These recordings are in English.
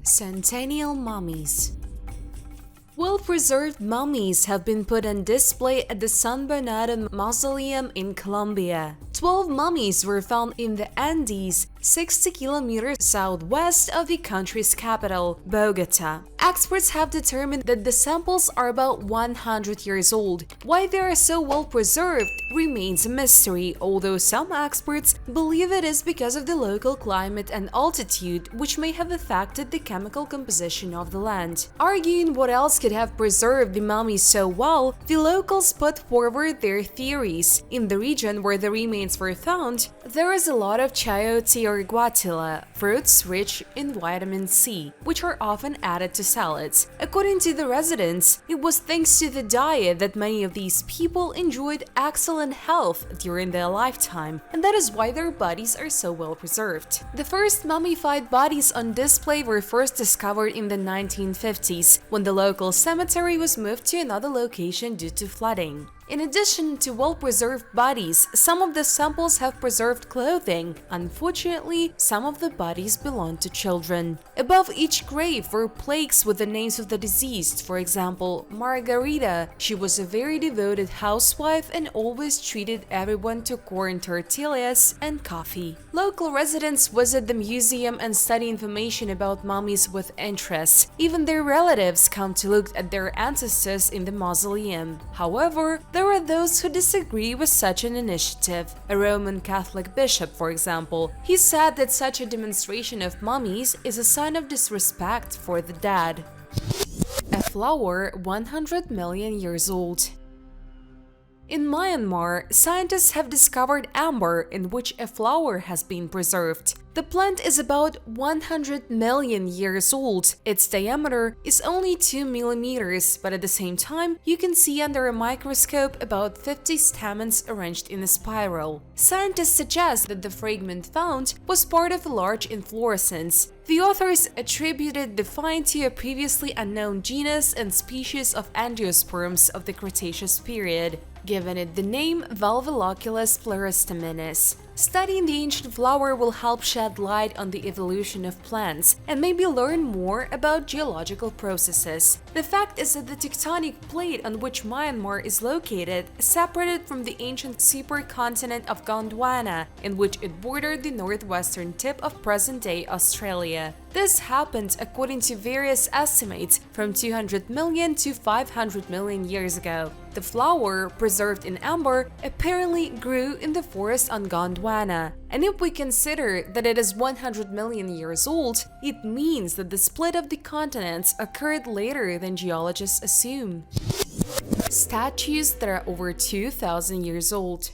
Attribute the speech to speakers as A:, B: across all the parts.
A: Centennial mummies. Well-preserved mummies have been put on display at the San Bernardo Mausoleum in Colombia. 12 mummies were found in the Andes, 60 kilometers southwest of the country's capital, Bogota. Experts have determined that the samples are about 100 years old. Why they are so well preserved remains a mystery, although some experts believe it is because of the local climate and altitude, which may have affected the chemical composition of the land. Arguing what else could have preserved the mummies so well, the locals put forward their theories. In the region where the remains were found, there is a lot of chayote or guatilla, fruits rich in vitamin C, which are often added to salads. According to the residents, it was thanks to the diet that many of these people enjoyed excellent health during their lifetime, and that is why their bodies are so well preserved. The first mummified bodies on display were first discovered in the 1950s, when the local cemetery was moved to another location due to flooding. In addition to well-preserved bodies, some of the samples have preserved clothing. Unfortunately, some of the bodies belong to children. Above each grave were plaques with the names of the deceased. For example, Margarita. She was a very devoted housewife and always treated everyone to corn tortillas and coffee. Local residents visit the museum and study information about mummies with interest. Even their relatives come to look at their ancestors in the mausoleum. However, there are those who disagree with such an initiative. A Roman Catholic bishop, for example, he said that such a demonstration of mummies is a sign of disrespect for the dead. A flower 100 million years old. In Myanmar, scientists have discovered amber in which a flower has been preserved. The plant is about 100 million years old. Its diameter is only 2 millimeters, but at the same time, you can see under a microscope about 50 stamens arranged in a spiral. Scientists suggest that the fragment found was part of a large inflorescence. The authors attributed the find to a previously unknown genus and species of angiosperms of the Cretaceous period, giving it the name Valveloculus pleuristaminis. Studying the ancient flower will help shed light on the evolution of plants and maybe learn more about geological processes. The fact is that the tectonic plate on which Myanmar is located is separated from the ancient supercontinent of Gondwana, in which it bordered the northwestern tip of present-day Australia. This happened, according to various estimates, from 200 million to 500 million years ago. The flower, preserved in amber, apparently grew in the forest on Gondwana. And if we consider that it is 100 million years old, it means that the split of the continents occurred later than geologists assume. Statues that are over 2,000 years old.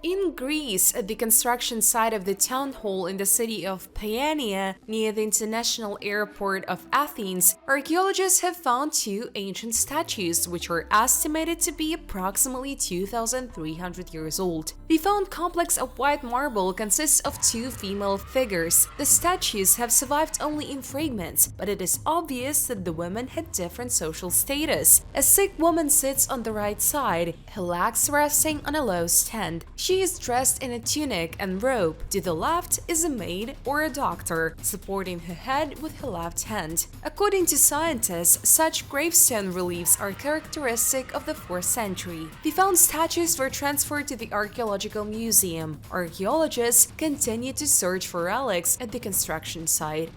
A: In Greece, at the construction site of the town hall in the city of Paeania, near the international airport of Athens, archaeologists have found two ancient statues which are estimated to be approximately 2,300 years old. The found complex of white marble consists of two female figures. The statues have survived only in fragments, but it is obvious that the women had different social status. A sick woman sits on the right side, her legs resting on a low stand. She is dressed in a tunic and robe. To the left is a maid or a doctor, supporting her head with her left hand. According to scientists, such gravestone reliefs are characteristic of the 4th century. The found statues were transferred to the Archaeological Museum. Archaeologists continue to search for relics at the construction site.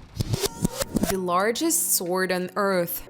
A: The largest sword on Earth.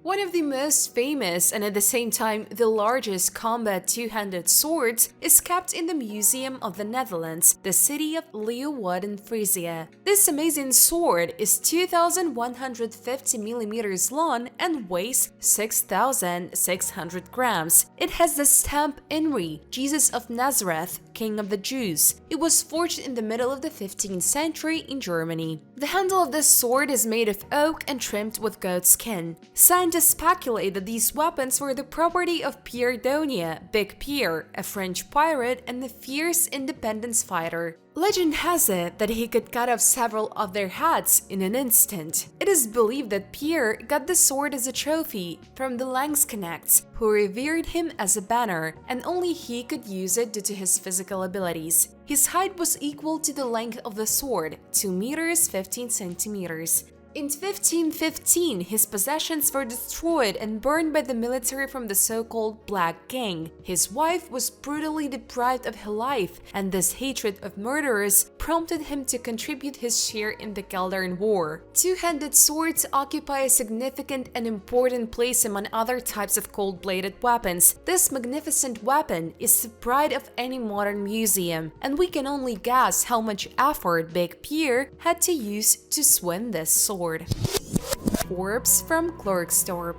A: One of the most famous and at the same time the largest combat two-handed swords is kept in the Museum of the Netherlands, the city of Leeuwarden, Frisia. This amazing sword is 2,150 millimeters long and weighs 6,600 grams. It has the stamp INRI, Jesus of Nazareth, King of the Jews. It was forged in the middle of the 15th century in Germany. The handle of this sword is made of oak and trimmed with goat skin. Scientists speculate that these weapons were the property of Pierre Daunia, Big Pierre, a French pirate and a fierce independence fighter. Legend has it that he could cut off several of their heads in an instant. It is believed that Pierre got the sword as a trophy from the Langsconnects, who revered him as a banner, and only he could use it due to his physical abilities. His height was equal to the length of the sword, 2 meters 15 centimeters. In 1515, his possessions were destroyed and burned by the military from the so-called Black Gang. His wife was brutally deprived of her life, and this hatred of murderers prompted him to contribute his share in the Kaldern War. Two-handed swords occupy a significant and important place among other types of cold-bladed weapons. This magnificent weapon is the pride of any modern museum, and we can only guess how much effort Big Pierre had to use to swing this sword. Orbs from Klerksdorp.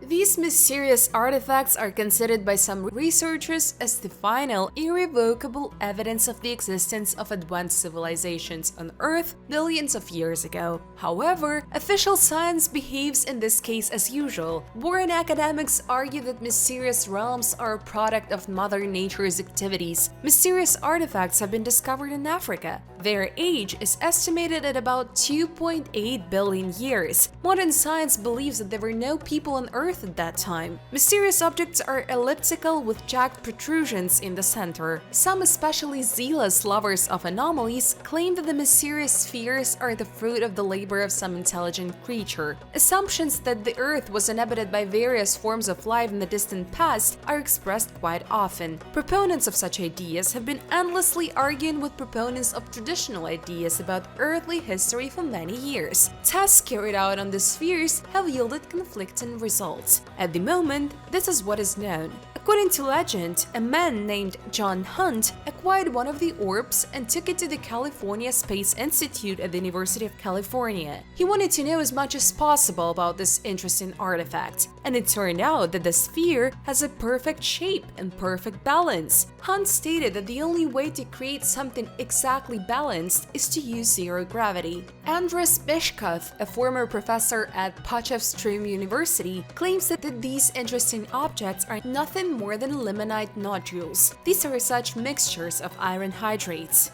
A: These mysterious artifacts are considered by some researchers as the final, irrevocable evidence of the existence of advanced civilizations on Earth billions of years ago. However, official science behaves in this case as usual. Boring academics argue that mysterious realms are a product of Mother Nature's activities. Mysterious artifacts have been discovered in Africa. Their age is estimated at about 2.8 billion years. Modern science believes that there were no people on Earth at that time. Mysterious objects are elliptical with jagged protrusions in the center. Some especially zealous lovers of anomalies claim that the mysterious spheres are the fruit of the labor of some intelligent creature. Assumptions that the Earth was inhabited by various forms of life in the distant past are expressed quite often. Proponents of such ideas have been endlessly arguing with proponents of traditional ideas about earthly history for many years. Tests carried out on the spheres have yielded conflicting results. At the moment, this is what is known. According to legend, a man named John Hunt acquired one of the orbs and took it to the California Space Institute at the University of California. He wanted to know as much as possible about this interesting artifact, and it turned out that the sphere has a perfect shape and perfect balance. Hunt stated that the only way to create something exactly balanced is to use zero gravity. Andres Bishkov, a former professor at Potchefstroom University, claims that these interesting objects are nothing more than limonite nodules. These are such mixtures of iron hydrates.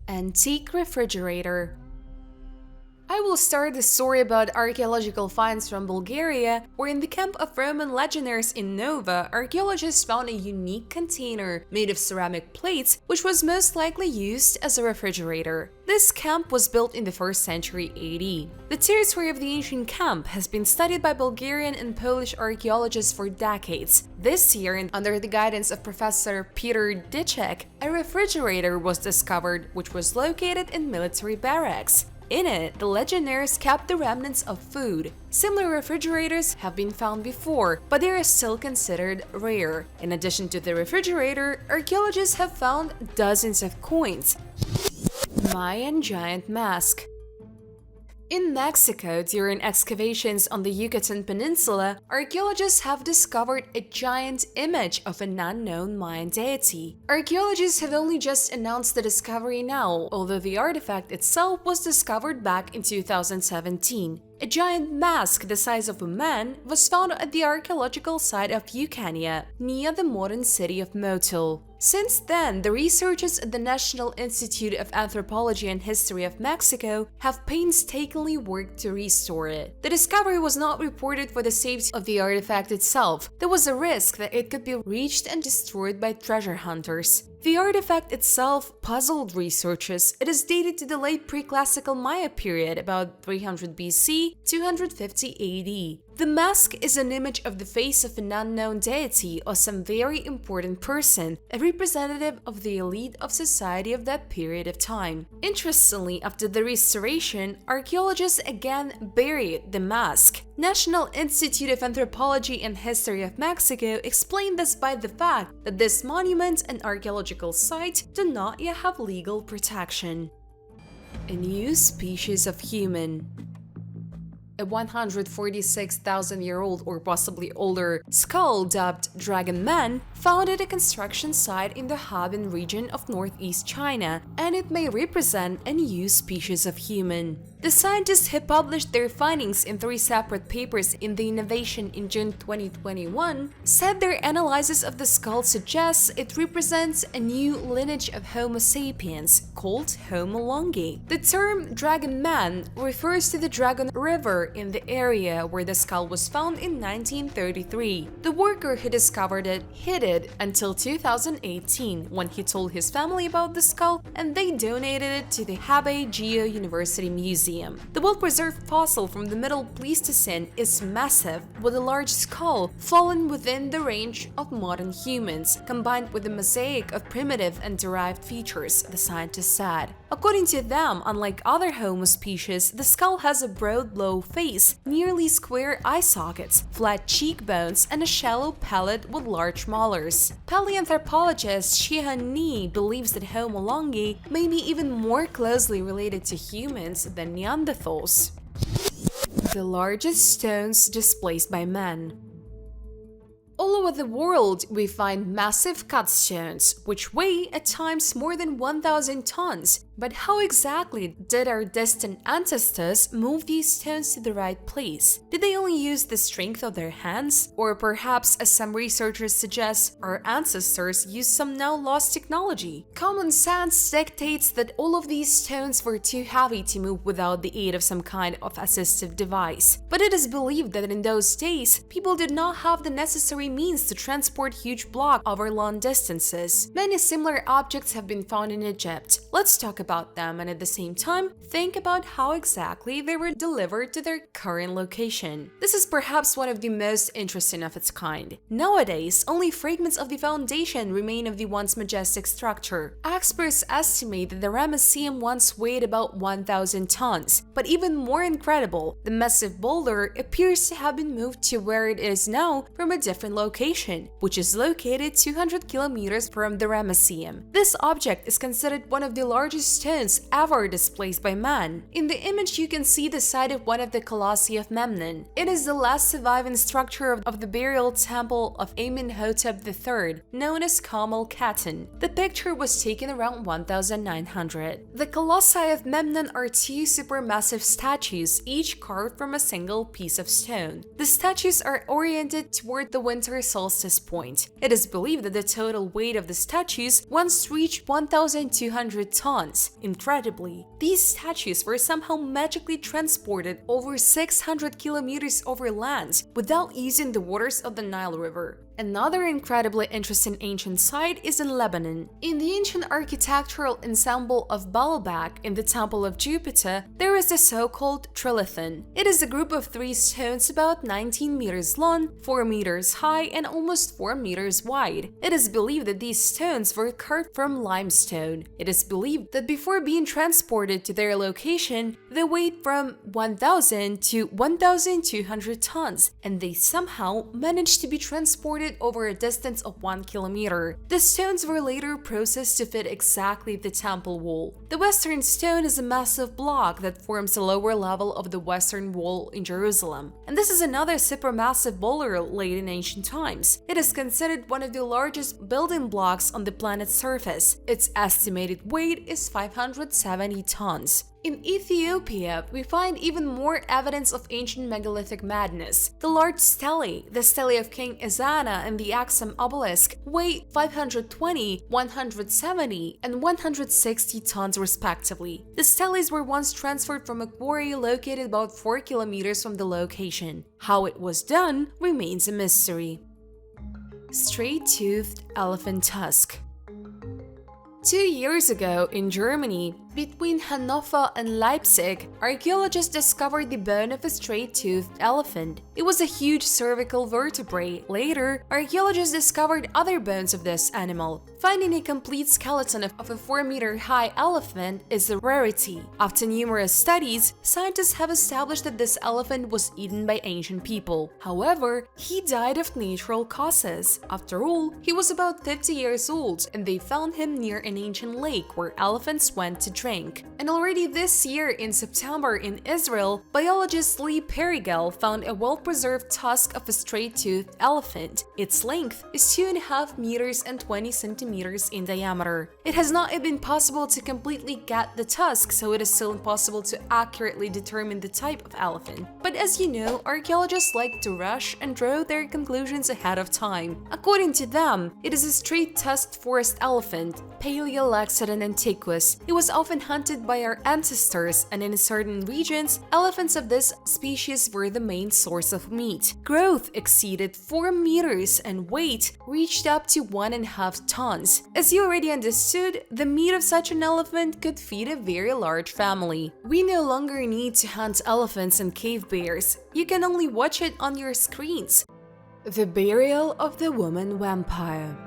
A: Antique refrigerator. I will start the story about archaeological finds from Bulgaria, where in the camp of Roman legionaries in Nova, archaeologists found a unique container made of ceramic plates, which was most likely used as a refrigerator. This camp was built in the 1st century AD. The territory of the ancient camp has been studied by Bulgarian and Polish archaeologists for decades. This year, under the guidance of Professor Peter Dyczek, a refrigerator was discovered, which was located in military barracks. In it, the legionnaires kept the remnants of food. Similar refrigerators have been found before, but they are still considered rare. In addition to the refrigerator, archaeologists have found dozens of coins. Mayan giant mask. In Mexico, during excavations on the Yucatan Peninsula, archaeologists have discovered a giant image of an unknown Mayan deity. Archaeologists have only just announced the discovery now, although the artifact itself was discovered back in 2017. A giant mask the size of a man was found at the archaeological site of Ucania, near the modern city of Motul. Since then, the researchers at the National Institute of Anthropology and History of Mexico have painstakingly worked to restore it. The discovery was not reported for the safety of the artifact itself. There was a risk that it could be reached and destroyed by treasure hunters. The artifact itself puzzled researchers. It is dated to the late pre-classical Maya period, about 300 BC, 250 AD. The mask is an image of the face of an unknown deity or some very important person, a representative of the elite of society of that period of time. Interestingly, after the restoration, archaeologists again buried the mask. National Institute of Anthropology and History of Mexico explained this by the fact that this monument and archaeological site do not yet have legal protection. A new species of human. a 146,000-year-old or possibly older skull dubbed Dragon Man, found at a construction site in the Habin region of northeast China, and it may represent a new species of human. The scientists who published their findings in 3 separate papers in The Innovation in June 2021 said their analysis of the skull suggests it represents a new lineage of Homo sapiens called Homo longi. The term Dragon Man refers to the Dragon River in the area where the skull was found in 1933. The worker who discovered it hid it until 2018 when he told his family about the skull and they donated it to the Hebei Geo University Museum. The well-preserved fossil from the Middle Pleistocene is massive, with a large skull fallen within the range of modern humans, combined with a mosaic of primitive and derived features, the scientists said. According to them, unlike other Homo species, the skull has a broad, low face, nearly square eye sockets, flat cheekbones, and a shallow palate with large molars. Paleoanthropologist Shihan Ni believes that Homo longi may be even more closely related to humans than Neanderthals. The largest stones displaced by man. All over the world, we find massive cut stones, which weigh at times more than 1,000 tons. But how exactly did our distant ancestors move these stones to the right place? Did they only use the strength of their hands? Or perhaps, as some researchers suggest, our ancestors used some now lost technology? Common sense dictates that all of these stones were too heavy to move without the aid of some kind of assistive device. But it is believed that in those days, people did not have the necessary means to transport huge blocks over long distances. Many similar objects have been found in Egypt. Let's talk about them and at the same time think about how exactly they were delivered to their current location. This is perhaps one of the most interesting of its kind. Nowadays, only fragments of the foundation remain of the once majestic structure. Experts estimate that the Ramesseum once weighed about 1,000 tons, but even more incredible, the massive boulder appears to have been moved to where it is now from a different location, which is located 200 kilometers from the Ramesseum. This object is considered one of the largest stones ever displaced by man. In the image you can see the site of one of the colossi of Memnon. It is the last surviving structure of the burial temple of Amenhotep III, known as Kamel Katan. The picture was taken around 1900. The colossi of Memnon are 2 supermassive statues, each carved from a single piece of stone. The statues are oriented toward the winter solstice point. It is believed that the total weight of the statues once reached 1,200 tons. Incredibly, these statues were somehow magically transported over 600 kilometers over land without using the waters of the Nile River. Another incredibly interesting ancient site is in Lebanon. In the ancient architectural ensemble of Baalbek in the Temple of Jupiter, there is the so-called trilithon. It is a group of 3 stones about 19 meters long, 4 meters high, and almost 4 meters wide. It is believed that these stones were carved from limestone. It is believed that before being transported to their location, they weighed from 1,000 to 1,200 tons, and they somehow managed to be transported over a distance of 1 kilometer. The stones were later processed to fit exactly the temple wall. The western stone is a massive block that forms the lower level of the western wall in Jerusalem. And this is another supermassive boulder laid in ancient times. It is considered one of the largest building blocks on the planet's surface. Its estimated weight is 570 tons. In Ethiopia, we find even more evidence of ancient megalithic madness. The large stelae, the stelae of King Ezana and the Axum obelisk, weigh 520, 170, and 160 tons respectively. The stelaes were once transferred from a quarry located about 4 kilometers from the location. How it was done remains a mystery. Straight-toothed elephant tusk. 2 years ago in Germany, between Hannover and Leipzig, archaeologists discovered the bone of a straight-toothed elephant. It was a huge cervical vertebrae. Later, archaeologists discovered other bones of this animal. Finding a complete skeleton of a 4-meter-high elephant is a rarity. After numerous studies, scientists have established that this elephant was eaten by ancient people. However, he died of natural causes. After all, he was about 50 years old, and they found him near an ancient lake where elephants went to drink. shrank. And already this year in September in Israel, biologist Lee Perigel found a well-preserved tusk of a straight-toothed elephant. Its length is 2.5 meters and 20 centimeters in diameter. It has not been possible to completely get the tusk, so it is still impossible to accurately determine the type of elephant. But as you know, archaeologists like to rush and draw their conclusions ahead of time. According to them, it is a straight-tusked forest elephant, Paleolexodon antiquus. It was often hunted by our ancestors, and in certain regions, elephants of this species were the main source of meat. Growth exceeded 4 meters and weight reached up to 1.5 tons. As you already understood, the meat of such an elephant could feed a very large family. We no longer need to hunt elephants and cave bears. You can only watch it on your screens. The burial of the woman vampire.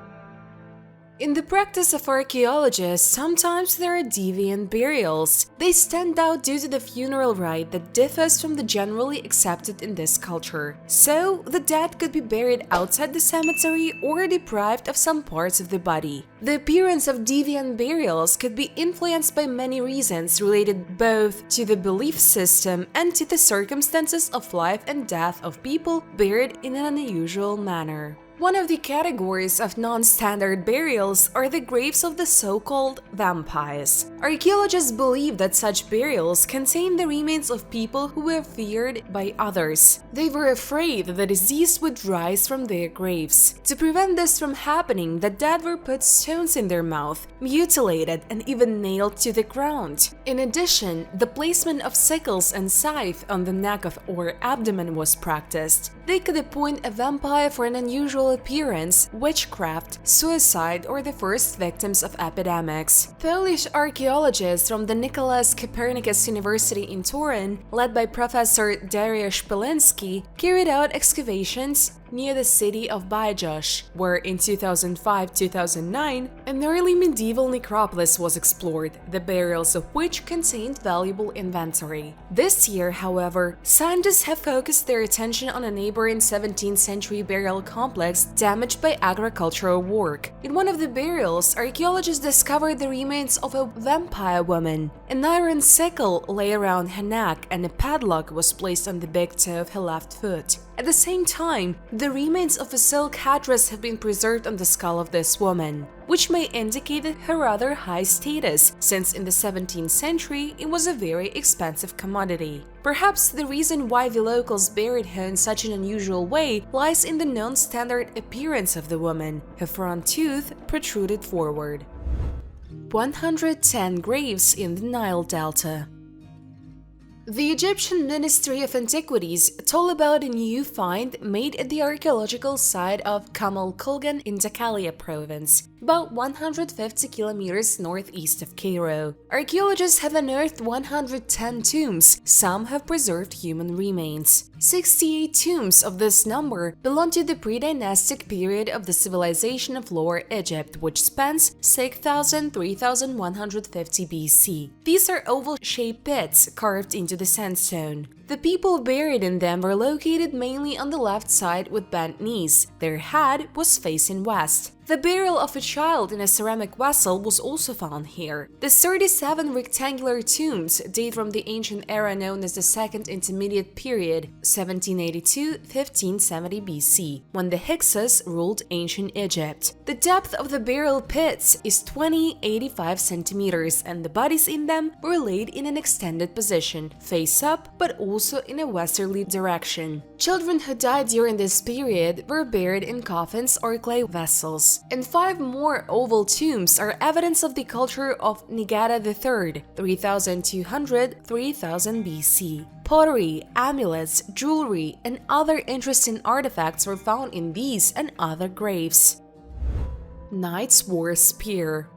A: In the practice of archaeologists, sometimes there are deviant burials. They stand out due to the funeral rite that differs from the generally accepted in this culture. So, the dead could be buried outside the cemetery or deprived of some parts of the body. The appearance of deviant burials could be influenced by many reasons related both to the belief system and to the circumstances of life and death of people buried in an unusual manner. One of the categories of non-standard burials are the graves of the so-called vampires. Archaeologists believe that such burials contain the remains of people who were feared by others. They were afraid that the deceased would rise from their graves. To prevent this from happening, the dead were put stones in their mouth, mutilated, and even nailed to the ground. In addition, the placement of sickles and scythe on the neck or abdomen was practiced. They could appoint a vampire for an unusual appearance, witchcraft, suicide, or the first victims of epidemics. Polish archaeologists from the Nicholas Copernicus University in Turin, led by Professor Dariusz Pilinski, carried out excavations near the city of Bydgoszcz, where in 2005-2009, an early medieval necropolis was explored, the burials of which contained valuable inventory. This year, however, scientists have focused their attention on a neighboring 17th century burial complex damaged by agricultural work. In one of the burials, archaeologists discovered the remains of a vampire woman. An iron sickle lay around her neck and a padlock was placed on the big toe of her left foot. At the same time, the remains of a silk headdress have been preserved on the skull of this woman, which may indicate her rather high status, since in the 17th century it was a very expensive commodity. Perhaps the reason why the locals buried her in such an unusual way lies in the non-standard appearance of the woman. Her front tooth protruded forward. 110 graves in the Nile Delta. The Egyptian Ministry of Antiquities told about a new find made at the archaeological site of Kamal Kulgan in Dakalia province, about 150 kilometers northeast of Cairo. Archaeologists have unearthed 110 tombs. Some have preserved human remains. 68 tombs of this number belong to the pre-dynastic period of the civilization of Lower Egypt, which spans 6,000–3,150 BC. These are oval-shaped pits carved into the sandstone. The people buried in them were located mainly on the left side with bent knees. Their head was facing west. The burial of a child in a ceramic vessel was also found here. The 37 rectangular tombs date from the ancient era known as the Second Intermediate Period, 1782–1570 BC, when the Hyksos ruled ancient Egypt. The depth of the burial pits is 85 centimeters, and the bodies in them were laid in an extended position, face up, but also in a westerly direction. Children who died during this period were buried in coffins or clay vessels. And 5 more oval tombs are evidence of the culture of Nigata III, 3200–3000 BC. Pottery, amulets, jewelry, and other interesting artifacts were found in these and other graves. Knight's War Spear.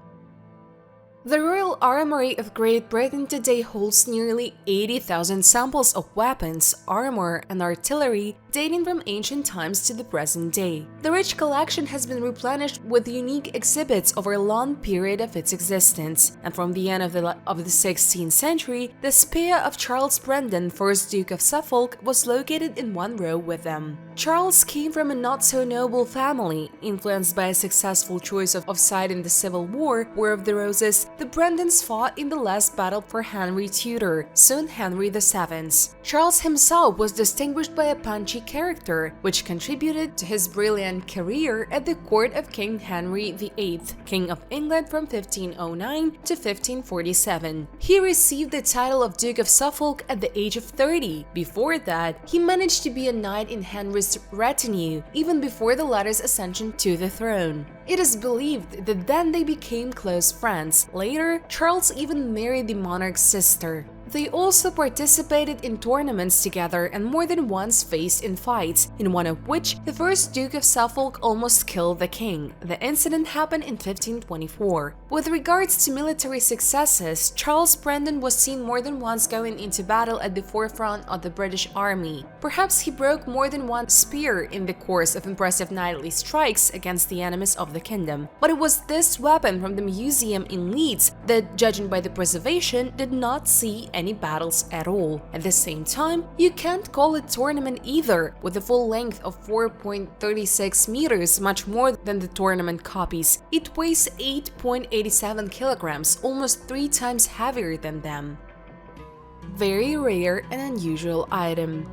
A: The Royal Armoury of Great Britain today holds nearly 80,000 samples of weapons, armor, and artillery dating from ancient times to the present day. The rich collection has been replenished with unique exhibits over a long period of its existence, and from the end of the 16th century, the spear of Charles Brandon, 1st Duke of Suffolk, was located in one row with them. Charles came from a not-so-noble family, influenced by a successful choice of side in the Civil War, War of the Roses, the Brandons fought in the last battle for Henry Tudor, soon Henry VII. Charles himself was distinguished by a punchy character, which contributed to his brilliant career at the court of King Henry VIII, King of England from 1509 to 1547. He received the title of Duke of Suffolk at the age of 30. Before that, he managed to be a knight in Henry's retinue, even before the latter's ascension to the throne. It is believed that then they became close friends. Later, Charles even married the monarch's sister. They also participated in tournaments together and more than once faced in fights, in one of which the first Duke of Suffolk almost killed the king. The incident happened in 1524. With regards to military successes, Charles Brandon was seen more than once going into battle at the forefront of the British Army. Perhaps he broke more than one spear in the course of impressive knightly strikes against the enemies of the kingdom. But it was this weapon from the museum in Leeds that, judging by the preservation, did not see any battles at all. At the same time, you can't call it tournament either, with a full length of 4.36 meters, much more than the tournament copies. It weighs 8.87 kilograms, almost 3 times heavier than them. Very rare and unusual item.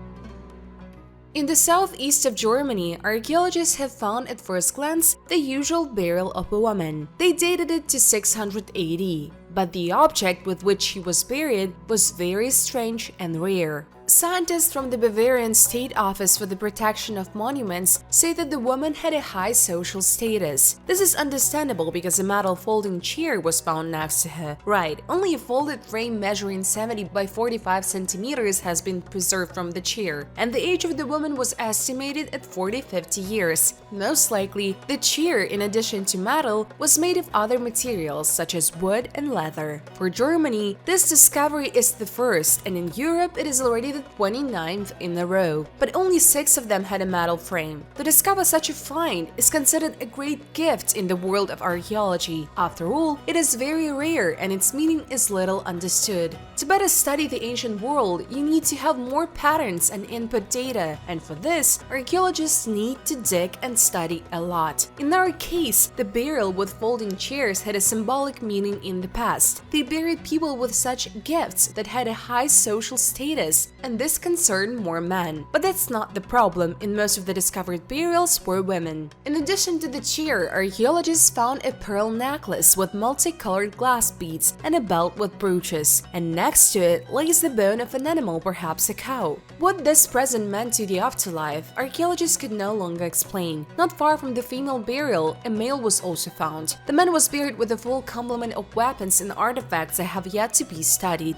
A: In the southeast of Germany, archaeologists have found at first glance the usual burial of a woman. They dated it to 600 AD, but the object with which she was buried was very strange and rare. Scientists from the Bavarian State Office for the Protection of Monuments say that the woman had a high social status. This is understandable because a metal folding chair was found next to her. Right, only a folded frame measuring 70 by 45 centimeters has been preserved from the chair, and the age of the woman was estimated at 40-50 years. Most likely, the chair, in addition to metal, was made of other materials such as wood and leather. For Germany, this discovery is the first, and in Europe it is already the 29th in a row, but only 6 of them had a metal frame. To discover such a find is considered a great gift in the world of archaeology. After all, it is very rare and its meaning is little understood. To better study the ancient world, you need to have more patterns and input data, and for this, archaeologists need to dig and study a lot. In our case, the burial with folding chairs had a symbolic meaning in the past. They buried people with such gifts that had a high social status, and this concerned more men. But that's not the problem, in most of the discovered burials were women. In addition to the chair, archaeologists found a pearl necklace with multicolored glass beads and a belt with brooches, and next to it lays the bone of an animal, perhaps a cow. What this present meant to the afterlife, archaeologists could no longer explain. Not far from the female burial, a male was also found. The man was buried with a full complement of weapons and artifacts that have yet to be studied.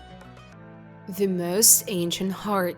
A: The most ancient heart.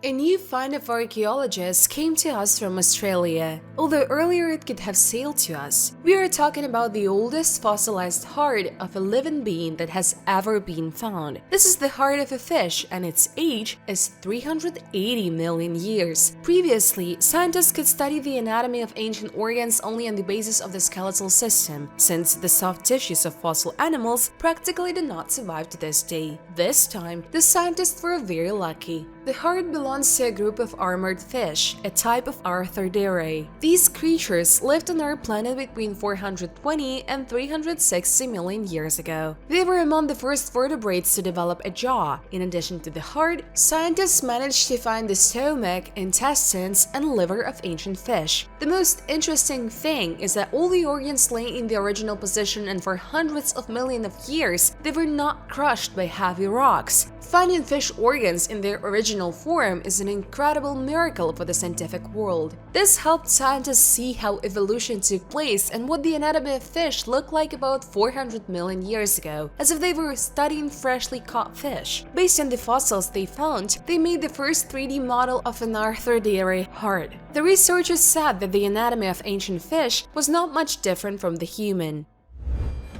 A: A new find of archaeologists came to us from Australia, although earlier it could have sailed to us. We are talking about the oldest fossilized heart of a living being that has ever been found. This is the heart of a fish, and its age is 380 million years. Previously, scientists could study the anatomy of ancient organs only on the basis of the skeletal system, since the soft tissues of fossil animals practically did not survive to this day. This time, the scientists were very lucky. The heart belongs to a group of armored fish, a type of Arthrodirae. These creatures lived on our planet between 420 and 360 million years ago. They were among the first vertebrates to develop a jaw. In addition to the heart, scientists managed to find the stomach, intestines, and liver of ancient fish. The most interesting thing is that all the organs lay in the original position, and for hundreds of millions of years, they were not crushed by heavy rocks. Finding fish organs in their original form is an incredible miracle for the scientific world. This helped scientists see how evolution took place and what the anatomy of fish looked like about 400 million years ago, as if they were studying freshly caught fish. Based on the fossils they found, they made the first 3D model of an Arthrodirae heart. The researchers said that the anatomy of ancient fish was not much different from the human.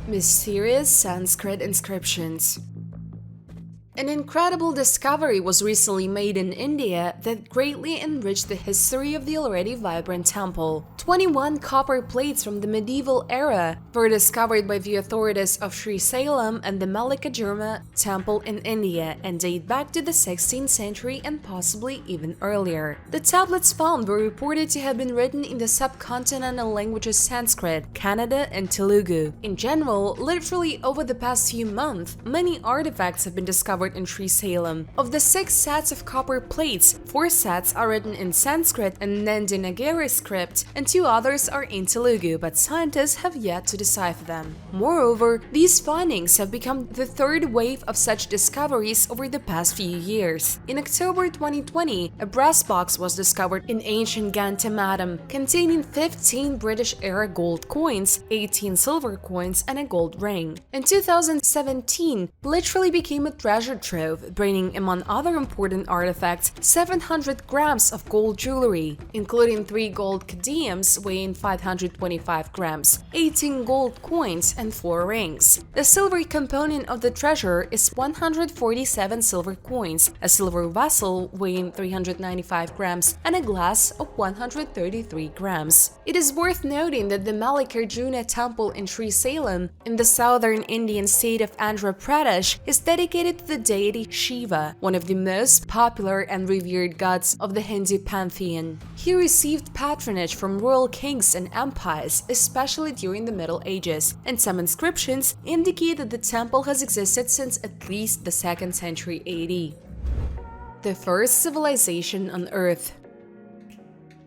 A: Mysterious Sanskrit inscriptions. An incredible discovery was recently made in India that greatly enriched the history of the already vibrant temple. 21 copper plates from the medieval era were discovered by the authorities of Sri Salem and the Mallikarjuna temple in India and date back to the 16th century and possibly even earlier. The tablets found were reported to have been written in the subcontinental languages Sanskrit, Kannada, and Telugu. In general, literally over the past few months, many artifacts have been discovered in Sri Salem. Of the 6 sets of copper plates, 4 sets are written in Sanskrit and Devanagari script, and 2 others are in Telugu, but scientists have yet to decipher them. Moreover, these findings have become the third wave of such discoveries over the past few years. In October 2020, a brass box was discovered in ancient Gantamadam, containing 15 British-era gold coins, 18 silver coins, and a gold ring. In 2017, literally became a treasure trove, bringing, among other important artifacts, 700 grams of gold jewelry, including 3 gold cadeums weighing 525 grams, 18 gold coins, and 4 rings. The silver component of the treasure is 147 silver coins, a silver vessel weighing 395 grams, and a glass of 133 grams. It is worth noting that the Mallikarjuna temple in Sri Salem, in the southern Indian state of Andhra Pradesh, is dedicated to the deity Shiva, one of the most popular and revered gods of the Hindu pantheon. He received patronage from royal kings and empires, especially during the Middle Ages, and some inscriptions indicate that the temple has existed since at least the 2nd century AD. The first civilization on Earth.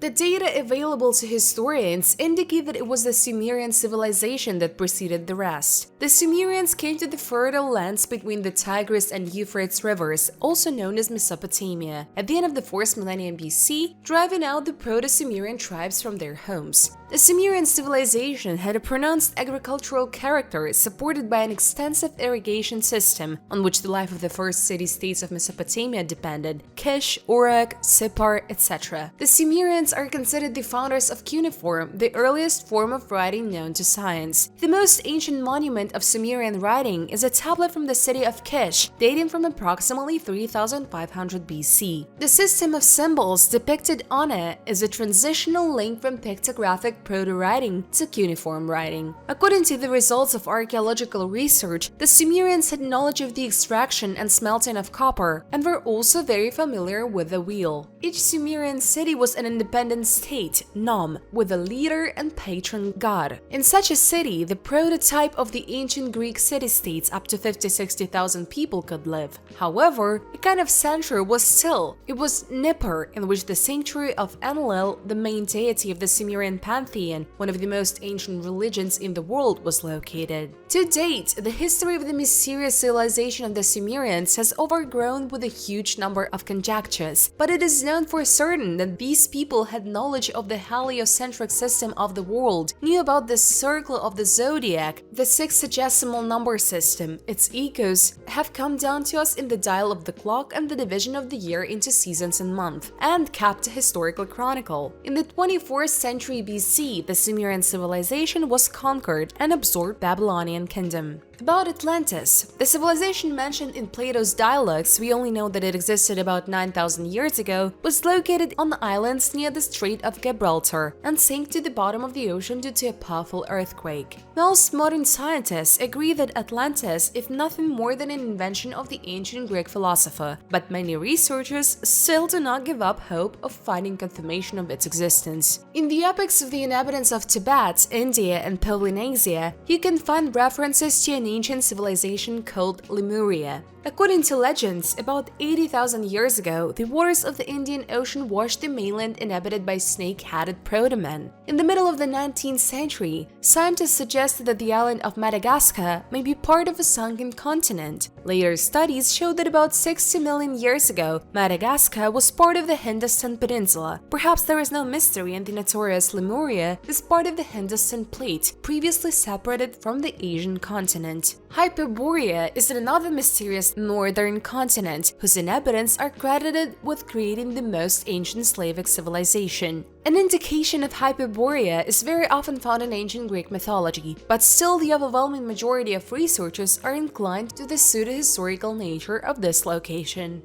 A: The data available to historians indicate that it was the Sumerian civilization that preceded the rest. The Sumerians came to the fertile lands between the Tigris and Euphrates rivers, also known as Mesopotamia, at the end of the 4th millennium BC, driving out the Proto-Sumerian tribes from their homes. The Sumerian civilization had a pronounced agricultural character supported by an extensive irrigation system on which the life of the first city-states of Mesopotamia depended: Kish, Uruk, Sippar, etc. The Sumerians are considered the founders of cuneiform, the earliest form of writing known to science. The most ancient monument of Sumerian writing is a tablet from the city of Kish, dating from approximately 3500 BC. The system of symbols depicted on it is a transitional link from pictographic proto-writing to cuneiform writing. According to the results of archaeological research, the Sumerians had knowledge of the extraction and smelting of copper, and were also very familiar with the wheel. Each Sumerian city was an independent state, nom, with a leader and patron god. In such a city, the prototype of the ancient Greek city-states up to 50–60,000 people could live. However, a kind of center was still. It was Nippur, in which the sanctuary of Enlil, the main deity of the Sumerian pantheon, one of the most ancient religions in the world, was located. To date, the history of the mysterious civilization of the Sumerians has overgrown with a huge number of conjectures, but it is known for certain that these people had knowledge of the heliocentric system of the world, knew about the circle of the zodiac, the sexagesimal number system. Its echoes have come down to us in the dial of the clock and the division of the year into seasons and months, and kept a historical chronicle. In the 24th century BC, the Sumerian civilization was conquered and absorbed Babylonian kingdom. About Atlantis. The civilization mentioned in Plato's dialogues, we only know that it existed about 9,000 years ago, was located on the islands near the Strait of Gibraltar and sank to the bottom of the ocean due to a powerful earthquake. Most modern scientists agree that Atlantis is nothing more than an invention of the ancient Greek philosopher, but many researchers still do not give up hope of finding confirmation of its existence. In the epics of the inhabitants of Tibet, India, and Polynesia, you can find references to an ancient civilization called Lemuria. According to legends, about 80,000 years ago, the waters of the Indian Ocean washed the mainland inhabited by snake-headed proto-men. In the middle of the 19th century, scientists suggested that the island of Madagascar may be part of a sunken continent. Later studies showed that about 60 million years ago, Madagascar was part of the Hindustan Peninsula. Perhaps there is no mystery and the notorious Lemuria is part of the Hindustan plate, previously separated from the Asian continent. Hyperborea is another mysterious northern continent whose inhabitants are credited with creating the most ancient Slavic civilization. An indication of Hyperborea is very often found in ancient Greek mythology, but still the overwhelming majority of researchers are inclined to the pseudo-historical nature of this location.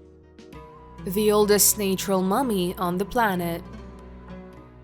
A: The oldest natural mummy on the planet.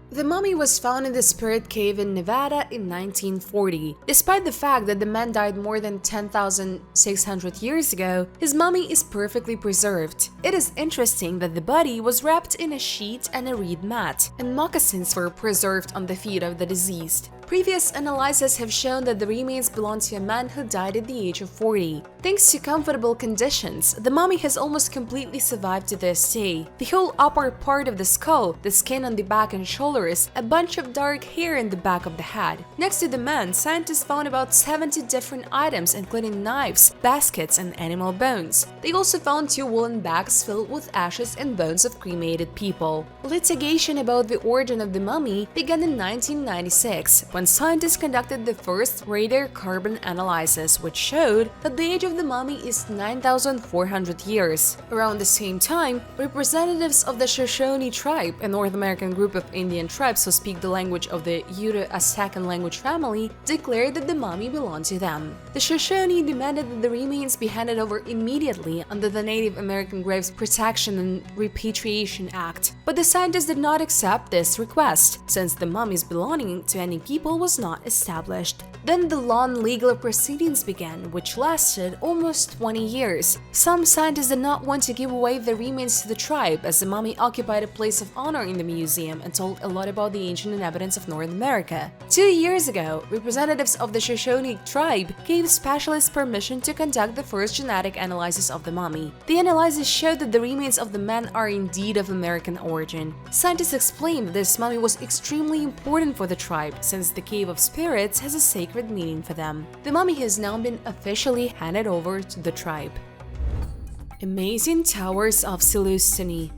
A: The mummy was found in the Spirit Cave in Nevada in 1940. Despite the fact that the man died more than 10,600 years ago, his mummy is perfectly preserved. It is interesting that the body was wrapped in a sheet and a reed mat, and moccasins were preserved on the feet of the deceased. Previous analyses have shown that the remains belong to a man who died at the age of 40. Thanks to comfortable conditions, the mummy has almost completely survived to this day. The whole upper part of the skull, the skin on the back and shoulders, a bunch of dark hair in the back of the head. Next to the man, scientists found about 70 different items including knives, baskets, and animal bones. They also found 2 woolen bags filled with ashes and bones of cremated people. Litigation about the origin of the mummy began in 1996. When scientists conducted the first radiocarbon analysis, which showed that the age of the mummy is 9,400 years. Around the same time, representatives of the Shoshone tribe, a North American group of Indian tribes who speak the language of the Uto-Aztecan language family, declared that the mummy belonged to them. The Shoshone demanded that the remains be handed over immediately under the Native American Graves Protection and Repatriation Act, but the scientists did not accept this request, since the mummies belonging to any people was not established. Then the long legal proceedings began, which lasted almost 20 years. Some scientists did not want to give away the remains to the tribe, as the mummy occupied a place of honor in the museum and told a lot about the ancient inhabitants of North America. 2 years ago, representatives of the Shoshone tribe gave specialists permission to conduct the first genetic analysis of the mummy. The analysis showed that the remains of the man are indeed of American origin. Scientists explained that this mummy was extremely important for the tribe, since the Cave of Spirits has a sacred meaning for them. The mummy has now been officially handed over to the tribe. Amazing Towers of Seleucini.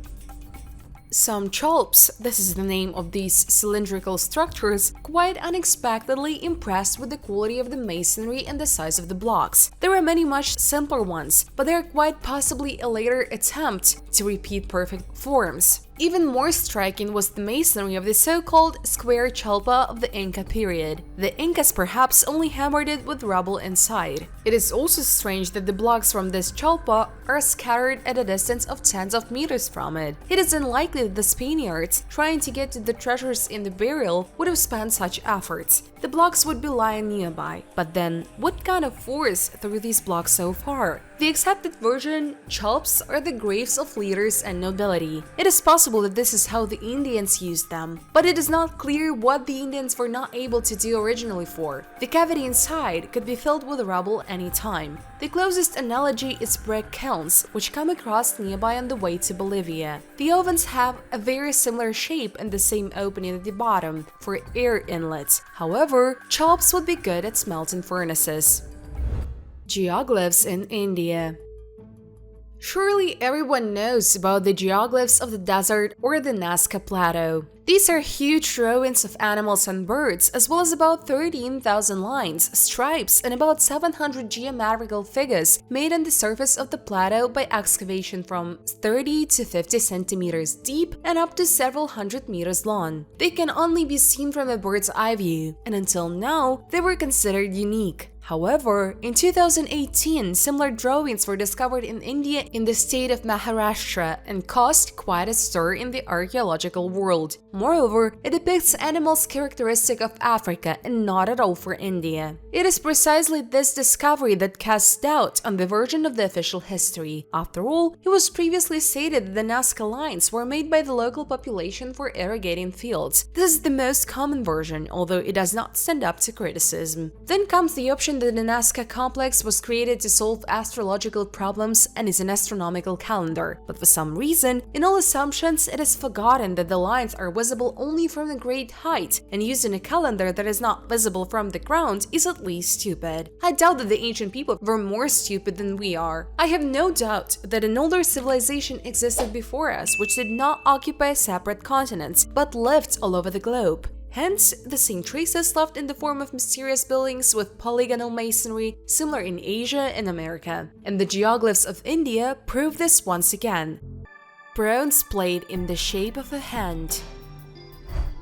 A: Some chalps, this is the name of these cylindrical structures, quite unexpectedly impressed with the quality of the masonry and the size of the blocks. There are many much simpler ones, but they are quite possibly a later attempt to repeat perfect forms. Even more striking was the masonry of the so-called square chalpa of the Inca period. The Incas perhaps only hammered it with rubble inside. It is also strange that the blocks from this chalpa are scattered at a distance of tens of meters from it. It is unlikely that the Spaniards, trying to get to the treasures in the burial, would have spent such efforts. The blocks would be lying nearby, but then what kind of force threw these blocks so far? The accepted version, chalps are the graves of leaders and nobility. It is possible that this is how the Indians used them, but it is not clear what the Indians were not able to do originally for. The cavity inside could be filled with rubble any time. The closest analogy is brick kilns, which come across nearby on the way to Bolivia. The ovens have a very similar shape and the same opening at the bottom for air inlets. However, chalps would be good at smelting furnaces. Geoglyphs in India. Surely everyone knows about the geoglyphs of the desert or the Nazca Plateau. These are huge drawings of animals and birds, as well as about 13,000 lines, stripes, and about 700 geometrical figures made on the surface of the plateau by excavation from 30 to 50 centimeters deep and up to several hundred meters long. They can only be seen from a bird's eye view, and until now, they were considered unique. However, in 2018, similar drawings were discovered in India in the state of Maharashtra and caused quite a stir in the archaeological world. Moreover, it depicts animals characteristic of Africa and not at all for India. It is precisely this discovery that casts doubt on the version of the official history. After all, it was previously stated that the Nazca lines were made by the local population for irrigating fields. This is the most common version, although it does not stand up to criticism. Then comes the option that the Nazca complex was created to solve astrological problems and is an astronomical calendar, but for some reason, in all assumptions, it is forgotten that the lines are visible only from a great height, and using a calendar that is not visible from the ground is at least stupid. I doubt that the ancient people were more stupid than we are. I have no doubt that an older civilization existed before us which did not occupy separate continents, but lived all over the globe. Hence, the same traces left in the form of mysterious buildings with polygonal masonry similar in Asia and America. And the geoglyphs of India prove this once again. Bronze plate in the shape of a hand.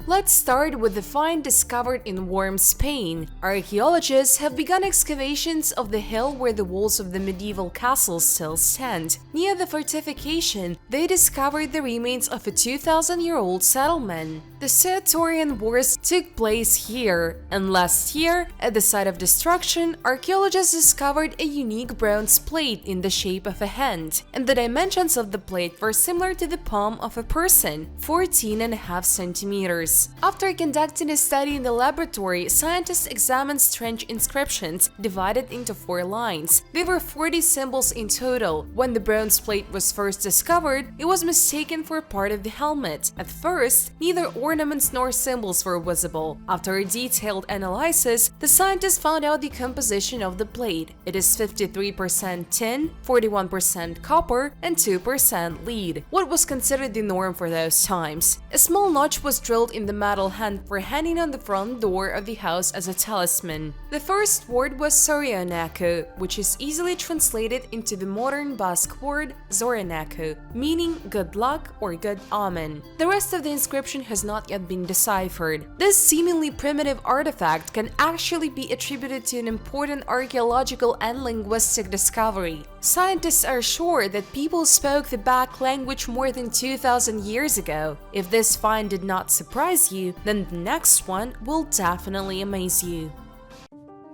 A: Let's start with the find discovered in Worms, Spain. Archaeologists have begun excavations of the hill where the walls of the medieval castle still stand. Near the fortification, they discovered the remains of a 2,000-year-old settlement. The Suetorian Wars took place here, and last year, at the site of destruction, archaeologists discovered a unique bronze plate in the shape of a hand, and the dimensions of the plate were similar to the palm of a person, 14.5 centimeters. After conducting a study in the laboratory, scientists examined strange inscriptions divided into 4 lines. There were 40 symbols in total. When the bronze plate was first discovered, it was mistaken for part of the helmet. At first, neither ornaments nor symbols were visible. After a detailed analysis, the scientists found out the composition of the plate. It is 53% tin, 41% copper, and 2% lead. What was considered the norm for those times? A small notch was drilled in the metal hand for hanging on the front door of the house as a talisman. The first word was Sorionako, which is easily translated into the modern Basque word Zoronako, meaning good luck or good omen. The rest of the inscription has not yet been deciphered. This seemingly primitive artifact can actually be attributed to an important archaeological and linguistic discovery. Scientists are sure that people spoke the Bak language more than 2,000 years ago. If this find did not surprise you, then the next one will definitely amaze you.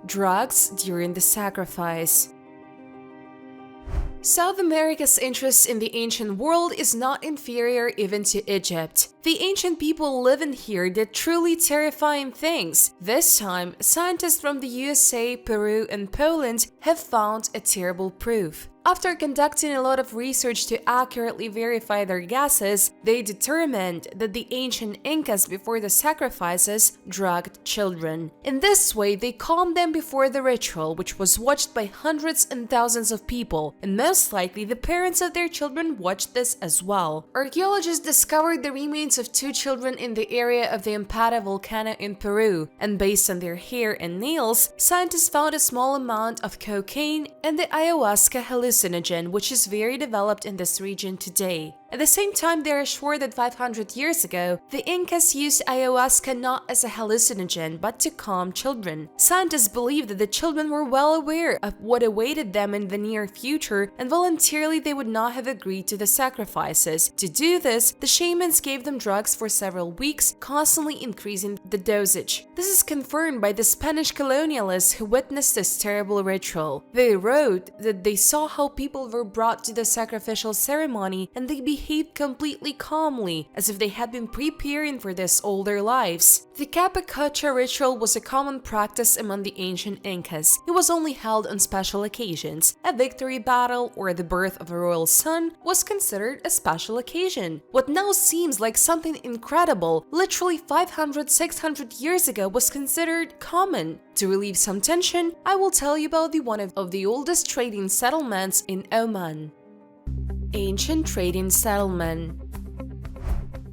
A: Drugs during the sacrifice. South America's interest in the ancient world is not inferior even to Egypt. The ancient people living here did truly terrifying things. This time, scientists from the USA, Peru, and Poland have found a terrible proof. After conducting a lot of research to accurately verify their guesses, they determined that the ancient Incas before the sacrifices drugged children. In this way, they calmed them before the ritual, which was watched by hundreds and thousands of people, and most likely the parents of their children watched this as well. Archaeologists discovered the remains of 2 children in the area of the Ampata volcano in Peru, and based on their hair and nails, scientists found a small amount of cocaine and the ayahuasca hallucinogen, which is very developed in this region today. At the same time, they are sure that 500 years ago, the Incas used ayahuasca not as a hallucinogen but to calm children. Scientists believe that the children were well aware of what awaited them in the near future, and voluntarily they would not have agreed to the sacrifices. To do this, the shamans gave them drugs for several weeks, constantly increasing the dosage. This is confirmed by the Spanish colonialists who witnessed this terrible ritual. They wrote that they saw how people were brought to the sacrificial ceremony and they behaved completely calmly, as if they had been preparing for this all their lives. The capacocha ritual was a common practice among the ancient Incas. It was only held on special occasions. A victory battle or the birth of a royal son was considered a special occasion. What now seems like something incredible, literally 500-600 years ago was considered common. To relieve some tension, I will tell you about one of the oldest trading settlements in Oman. Ancient trading settlement.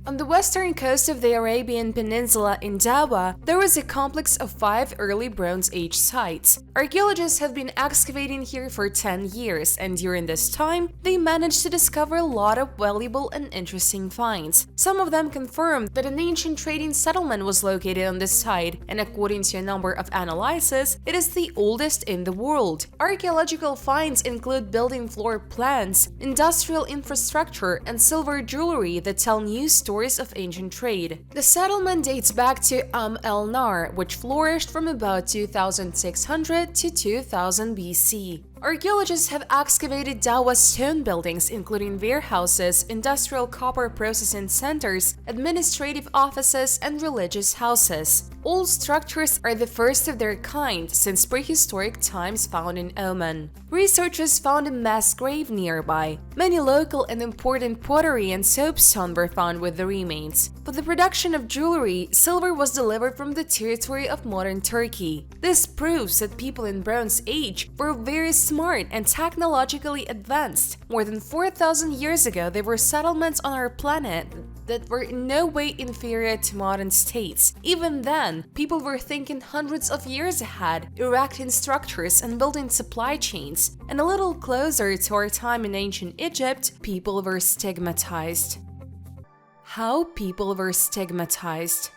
A: On the western coast of the Arabian Peninsula in Dawa, there was a complex of 5 early Bronze Age sites. Archaeologists have been excavating here for 10 years, and during this time, they managed to discover a lot of valuable and interesting finds. Some of them confirmed that an ancient trading settlement was located on this site, and according to a number of analyses, it is the oldest in the world. Archaeological finds include building floor plans, industrial infrastructure, and silver jewelry that tell new stories of ancient trade. The settlement dates back to el-Nar, which flourished from about 2600 to 2000 BC. Archaeologists have excavated Dawa stone buildings, including warehouses, industrial copper processing centers, administrative offices, and religious houses. All structures are the first of their kind since prehistoric times found in Oman. Researchers found a mass grave nearby. Many local and important pottery and soapstone were found with the remains. For the production of jewelry, silver was delivered from the territory of modern Turkey. This proves that people in Bronze Age were very smart and technologically advanced. More than 4,000 years ago, there were settlements on our planet that were in no way inferior to modern states. Even then, people were thinking hundreds of years ahead, erecting structures and building supply chains. And a little closer to our time in ancient Egypt, people were stigmatized. How people were stigmatized.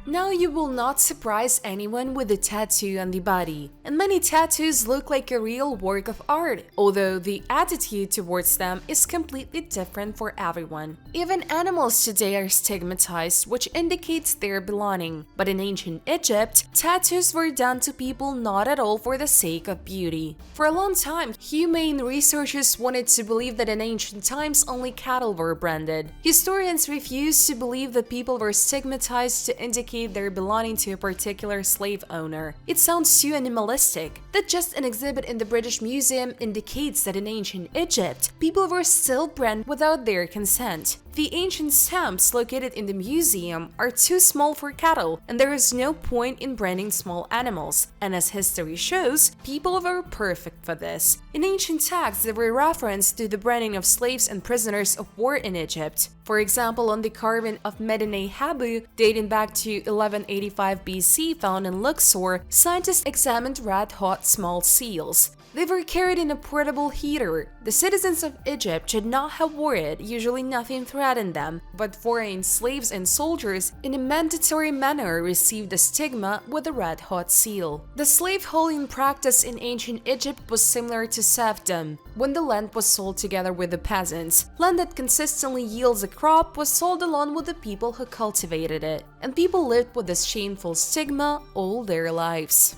A: Now you will not surprise anyone with a tattoo on the body, and many tattoos look like a real work of art, although the attitude towards them is completely different for everyone. Even animals today are stigmatized, which indicates their belonging. But in ancient Egypt, tattoos were done to people not at all for the sake of beauty. For a long time, humane researchers wanted to believe that in ancient times only cattle were branded. Historians refused to believe that people were stigmatized to indicate their belonging to a particular slave owner. It sounds too animalistic. That just an exhibit in the British Museum indicates that in ancient Egypt, people were still branded without their consent. The ancient stamps located in the museum are too small for cattle, and there is no point in branding small animals. And as history shows, people were perfect for this. In ancient texts, there were references to the branding of slaves and prisoners of war in Egypt. For example, on the carving of Medinet Habu, dating back to 1185 BC found in Luxor, scientists examined red-hot small seals. They were carried in a portable heater. The citizens of Egypt should not have worried, usually nothing threatened them, but foreign slaves and soldiers in a mandatory manner received a stigma with a red-hot seal. The slave-holding practice in ancient Egypt was similar to serfdom, when the land was sold together with the peasants. Land that consistently yields a crop was sold along with the people who cultivated it, and people lived with this shameful stigma all their lives.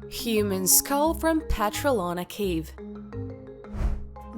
A: Human skull from Petrolana cave.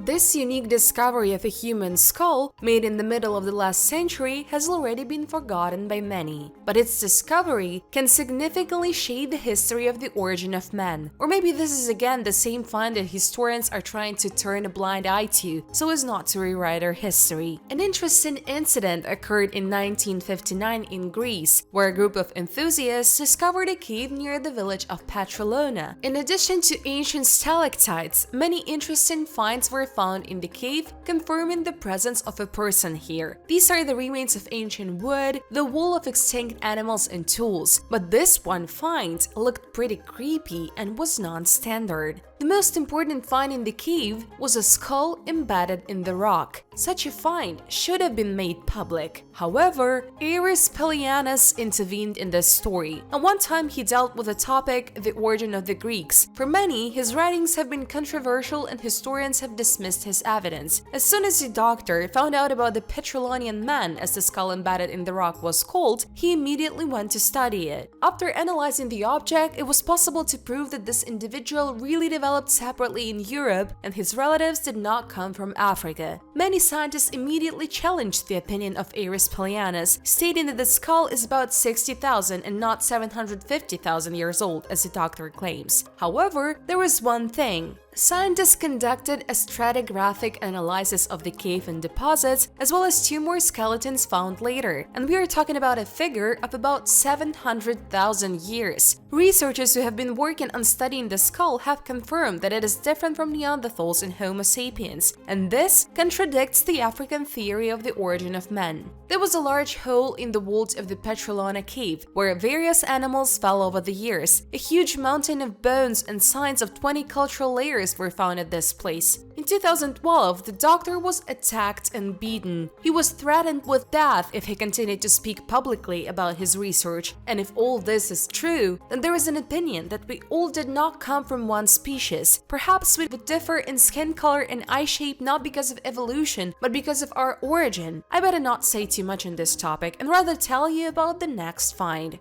A: This unique discovery of a human skull, made in the middle of the last century, has already been forgotten by many. But its discovery can significantly shape the history of the origin of man. Or maybe this is again the same find that historians are trying to turn a blind eye to, so as not to rewrite our history. An interesting incident occurred in 1959 in Greece, where a group of enthusiasts discovered a cave near the village of Petrolana. In addition to ancient stalactites, many interesting finds were found in the cave, confirming the presence of a person here. These are the remains of ancient wood, the wool of extinct animals and tools, but this one find looked pretty creepy and was non-standard. The most important find in the cave was a skull embedded in the rock. Such a find should have been made public. However, Pelianus intervened in this story, and one time he dealt with the topic, the origin of the Greeks. For many, his writings have been controversial and historians have dismissed his evidence. As soon as the doctor found out about the Petrolanian man, as the skull embedded in the rock was called, he immediately went to study it. After analyzing the object, it was possible to prove that this individual really developed separately in Europe and his relatives did not come from Africa. Many scientists immediately challenged the opinion of Pelianus, stating that the skull is about 60,000 and not 750,000 years old, as the doctor claims. However, there was one thing. Scientists conducted a stratigraphic analysis of the cave and deposits, as well as 2 more skeletons found later, and we are talking about a figure of about 700,000 years. Researchers who have been working on studying the skull have confirmed that it is different from Neanderthals and Homo sapiens, and this contradicts the African theory of the origin of man. There was a large hole in the walls of the Petrolana cave, where various animals fell over the years. A huge mountain of bones and signs of 20 cultural layers were found at this place. In 2012, the doctor was attacked and beaten. He was threatened with death if he continued to speak publicly about his research. And if all this is true, then there is an opinion that we all did not come from one species. Perhaps we would differ in skin color and eye shape not because of evolution, but because of our origin. I better not say too much on this topic and rather tell you about the next find.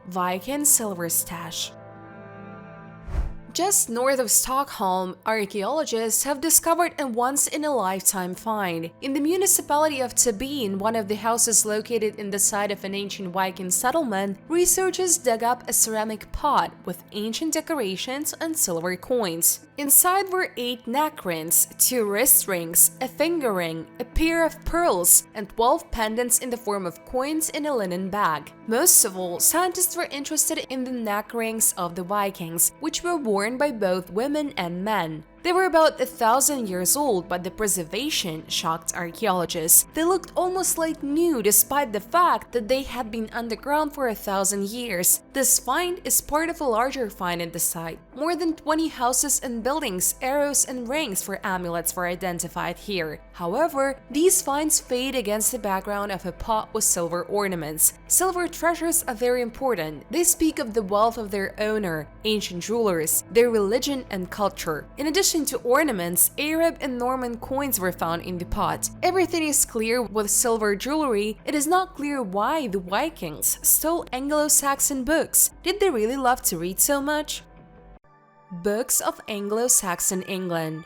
A: Viking silver stash. Just north of Stockholm, archaeologists have discovered a once-in-a-lifetime find. In the municipality of Tabin, one of the houses located in the site of an ancient Viking settlement, researchers dug up a ceramic pot with ancient decorations and silver coins. Inside were 8 neck rings, 2 wrist rings, a finger ring, a pair of pearls, and 12 pendants in the form of coins in a linen bag. Most of all, scientists were interested in the neck rings of the Vikings, which were worn by both women and men. They were about 1,000 years old, but the preservation shocked archaeologists. They looked almost like new despite the fact that they had been underground for 1,000 years. This find is part of a larger find in the site. More than 20 houses and buildings, arrows and rings for amulets were identified here. However, these finds fade against the background of a pot with silver ornaments. Silver treasures are very important. They speak of the wealth of their owner, ancient rulers, their religion and culture. In addition to ornaments, Arab and Norman coins were found in the pot. Everything is clear with silver jewelry. It is not clear why the Vikings stole Anglo-Saxon books. Did they really love to read so much? Books of Anglo-Saxon England.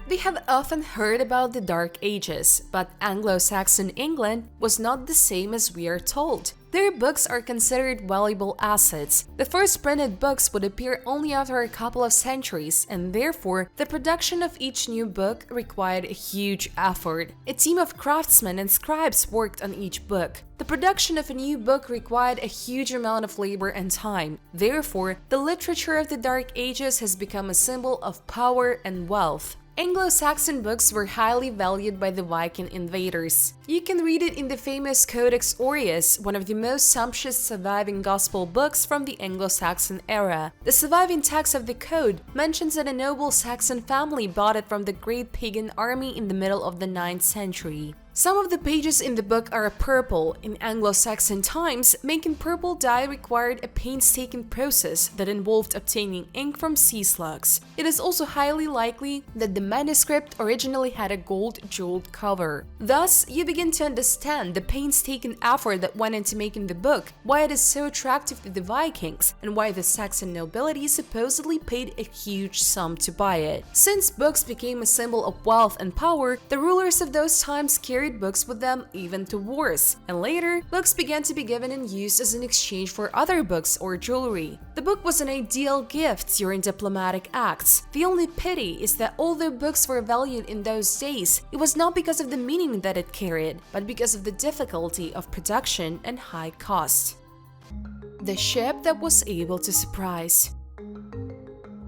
A: We have often heard about the Dark Ages, but Anglo-Saxon England was not the same as we are told. Their books are considered valuable assets. The first printed books would appear only after a couple of centuries, and therefore, the production of each new book required a huge effort. A team of craftsmen and scribes worked on each book. The production of a new book required a huge amount of labor and time. Therefore, the literature of the Dark Ages has become a symbol of power and wealth. Anglo-Saxon books were highly valued by the Viking invaders. You can read it in the famous Codex Aureus, one of the most sumptuous surviving gospel books from the Anglo-Saxon era. The surviving text of the code mentions that a noble Saxon family bought it from the great pagan army in the middle of the 9th century. Some of the pages in the book are purple. In Anglo-Saxon times, making purple dye required a painstaking process that involved obtaining ink from sea slugs. It is also highly likely that the manuscript originally had a gold-jeweled cover. Thus, you begin to understand the painstaking effort that went into making the book, why it is so attractive to the Vikings, and why the Saxon nobility supposedly paid a huge sum to buy it. Since books became a symbol of wealth and power, the rulers of those times carried books with them even to wars, and later, books began to be given and used as an exchange for other books or jewelry. The book was an ideal gift during diplomatic acts. The only pity is that although books were valued in those days, it was not because of the meaning that it carried, but because of the difficulty of production and high cost. The ship that was able to surprise.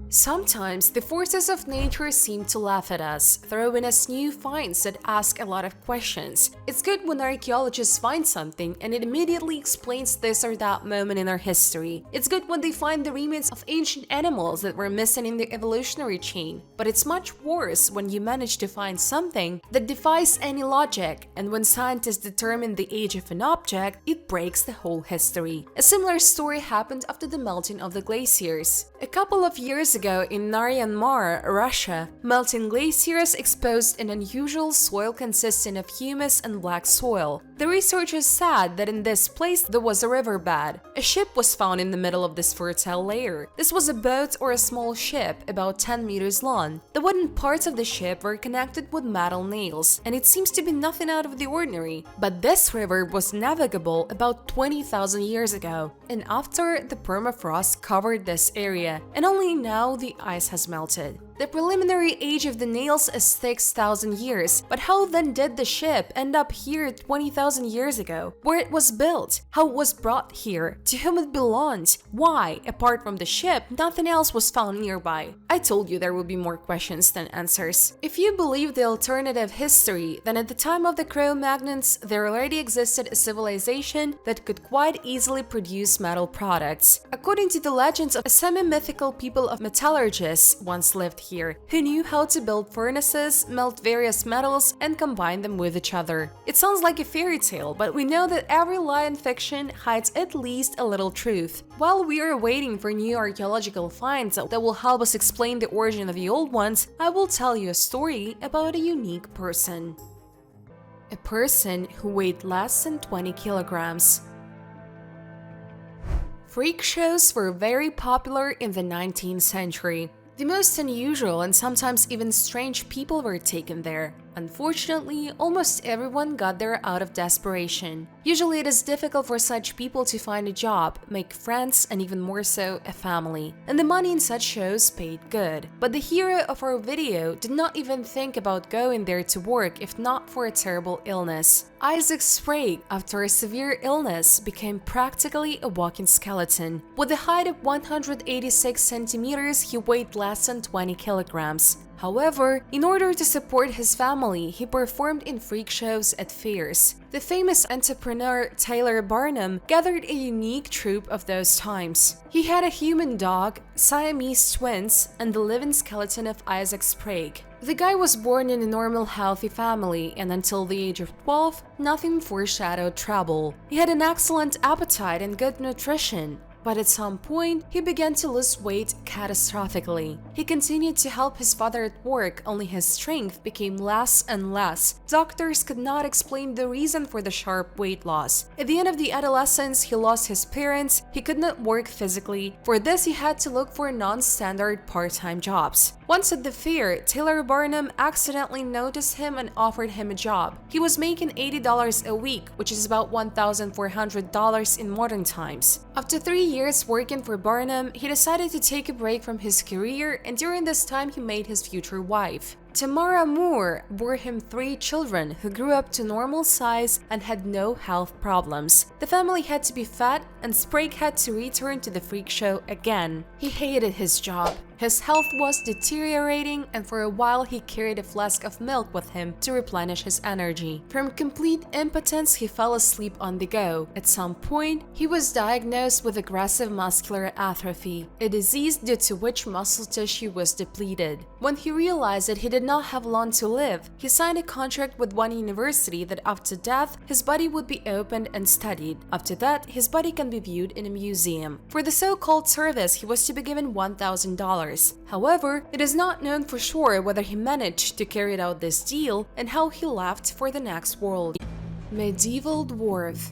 A: Sometimes the forces of nature seem to laugh at us, throwing us new finds that ask a lot of questions. It's good when archaeologists find something and it immediately explains this or that moment in our history. It's good when they find the remains of ancient animals that were missing in the evolutionary chain. But it's much worse when you manage to find something that defies any logic, and when scientists determine the age of an object, it breaks the whole history. A similar story happened after the melting of the glaciers. A couple of years ago in Myanmar, Russia, melting glaciers exposed an unusual soil consisting of humus and black soil. The researchers said that in this place there was a riverbed. A ship was found in the middle of this fertile layer. This was a boat or a small ship about 10 meters long. The wooden parts of the ship were connected with metal nails, and it seems to be nothing out of the ordinary. But this river was navigable about 20,000 years ago, and after the permafrost covered this area, and only now the ice has melted. The preliminary age of the nails is 6,000 years, but how then did the ship end up here 20,000 years ago? Where it was built? How it was brought here? To whom it belonged? Why, apart from the ship, nothing else was found nearby? I told you there would be more questions than answers. If you believe the alternative history, then at the time of the Cro-Magnons, there already existed a civilization that could quite easily produce metal products. According to the legends, a semi-mythical people of metallurgists once lived here, who knew how to build furnaces, melt various metals, and combine them with each other. It sounds like a fairy tale, but we know that every lie in fiction hides at least a little truth. While we are waiting for new archaeological finds that will help us explain the origin of the old ones, I will tell you a story about a unique person. A person who weighed less than 20 kilograms. Freak shows were very popular in the 19th century. The most unusual and sometimes even strange people were taken there. Unfortunately, almost everyone got there out of desperation. Usually it is difficult for such people to find a job, make friends, and even more so, a family. And the money in such shows paid good. But the hero of our video did not even think about going there to work if not for a terrible illness. Isaac Sprague, after a severe illness, became practically a walking skeleton. With a height of 186 centimeters, he weighed less than 20 kilograms. However, in order to support his family, he performed in freak shows at fairs. The famous entrepreneur Taylor Barnum gathered a unique troupe of those times. He had a human dog, Siamese twins, and the living skeleton of Isaac Sprague. The guy was born in a normal, healthy family, and until the age of 12, nothing foreshadowed trouble. He had an excellent appetite and good nutrition. But at some point, he began to lose weight catastrophically. He continued to help his father at work, only his strength became less and less. Doctors could not explain the reason for the sharp weight loss. At the end of the adolescence, he lost his parents, he could not work physically. For this, he had to look for non-standard part-time jobs. Once at the fair, Taylor Barnum accidentally noticed him and offered him a job. He was making $80 a week, which is about $1,400 in modern times. After 3 years working for Barnum, he decided to take a break from his career, and during this time he met his future wife. Tamara Moore bore him 3 children who grew up to normal size and had no health problems. The family had to be fed, and Sprague had to return to the freak show again. He hated his job. His health was deteriorating, and for a while he carried a flask of milk with him to replenish his energy. From complete impotence, he fell asleep on the go. At some point, he was diagnosed with aggressive muscular atrophy, a disease due to which muscle tissue was depleted. When he realized that he did not have long to live, he signed a contract with one university that after death, his body would be opened and studied. After that, his body can be viewed in a museum. For the so-called service, he was to be given $1,000. However, it is not known for sure whether he managed to carry out this deal and how he left for the next world. Medieval dwarf.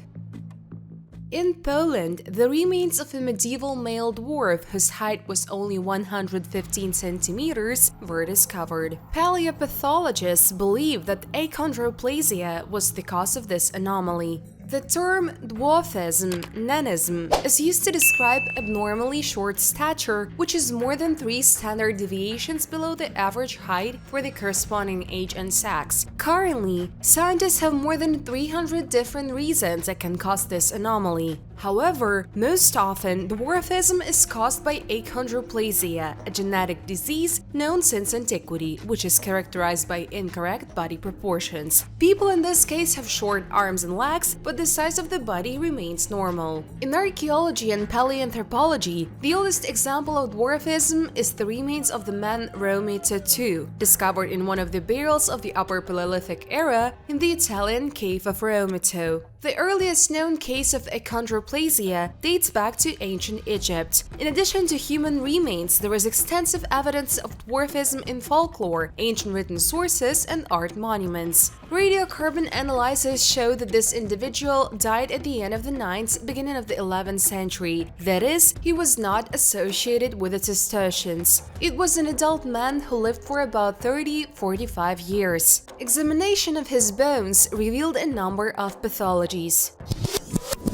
A: In Poland, the remains of a medieval male dwarf whose height was only 115 centimeters were discovered. Paleopathologists believe that achondroplasia was the cause of this anomaly. The term dwarfism, nanism, is used to describe abnormally short stature, which is more than 3 standard deviations below the average height for the corresponding age and sex. Currently, scientists have more than 300 different reasons that can cause this anomaly. However, most often, dwarfism is caused by achondroplasia, a genetic disease known since antiquity, which is characterized by incorrect body proportions. People in this case have short arms and legs, but the size of the body remains normal. In archaeology and paleoanthropology, the oldest example of dwarfism is the remains of the man Romito II, discovered in one of the burials of the Upper Paleolithic era in the Italian cave of Romito. The earliest known case of achondroplasia dates back to ancient Egypt. In addition to human remains, there was extensive evidence of dwarfism in folklore, ancient written sources, and art monuments. Radiocarbon analysis showed that this individual died at the end of the 9th, beginning of the 11th century. That is, he was not associated with the Cistercians. It was an adult man who lived for about 30–45 years. Examination of his bones revealed a number of pathologies.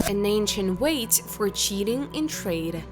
A: An ancient weight for cheating in trade.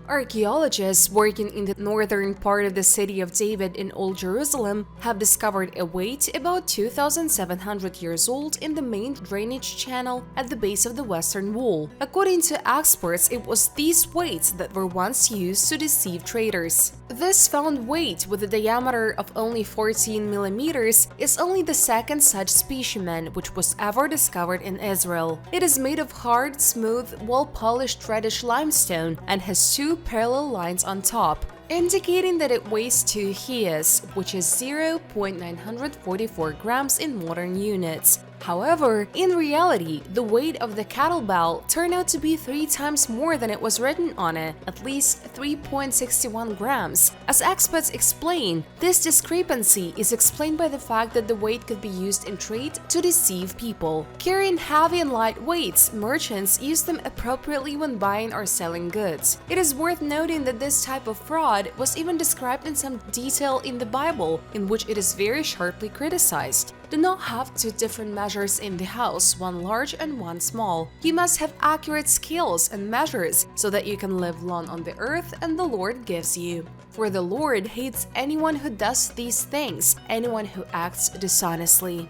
A: Archaeologists working in the northern part of the city of David in Old Jerusalem have discovered a weight about 2,700 years old in the main drainage channel at the base of the western wall. According to experts, it was these weights that were once used to deceive traders. This found weight, with a diameter of only 14 millimeters, is only the second such specimen which was ever discovered in Israel. It is made of hard, smooth, well-polished reddish limestone and has 2 parallel lines on top, indicating that it weighs 2 hias, which is 0.944 grams in modern units. However, in reality, the weight of the kettlebell turned out to be 3 times more than it was written on it, at least 3.61 grams. As experts explain, this discrepancy is explained by the fact that the weight could be used in trade to deceive people. Carrying heavy and light weights, merchants use them appropriately when buying or selling goods. It is worth noting that this type of fraud was even described in some detail in the Bible, in which it is very sharply criticized. Do not have 2 different measures in the house, one large and one small. You must have accurate scales and measures so that you can live long on the earth and the Lord gives you. For the Lord hates anyone who does these things, anyone who acts dishonestly.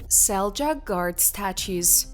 A: Selja guard statues.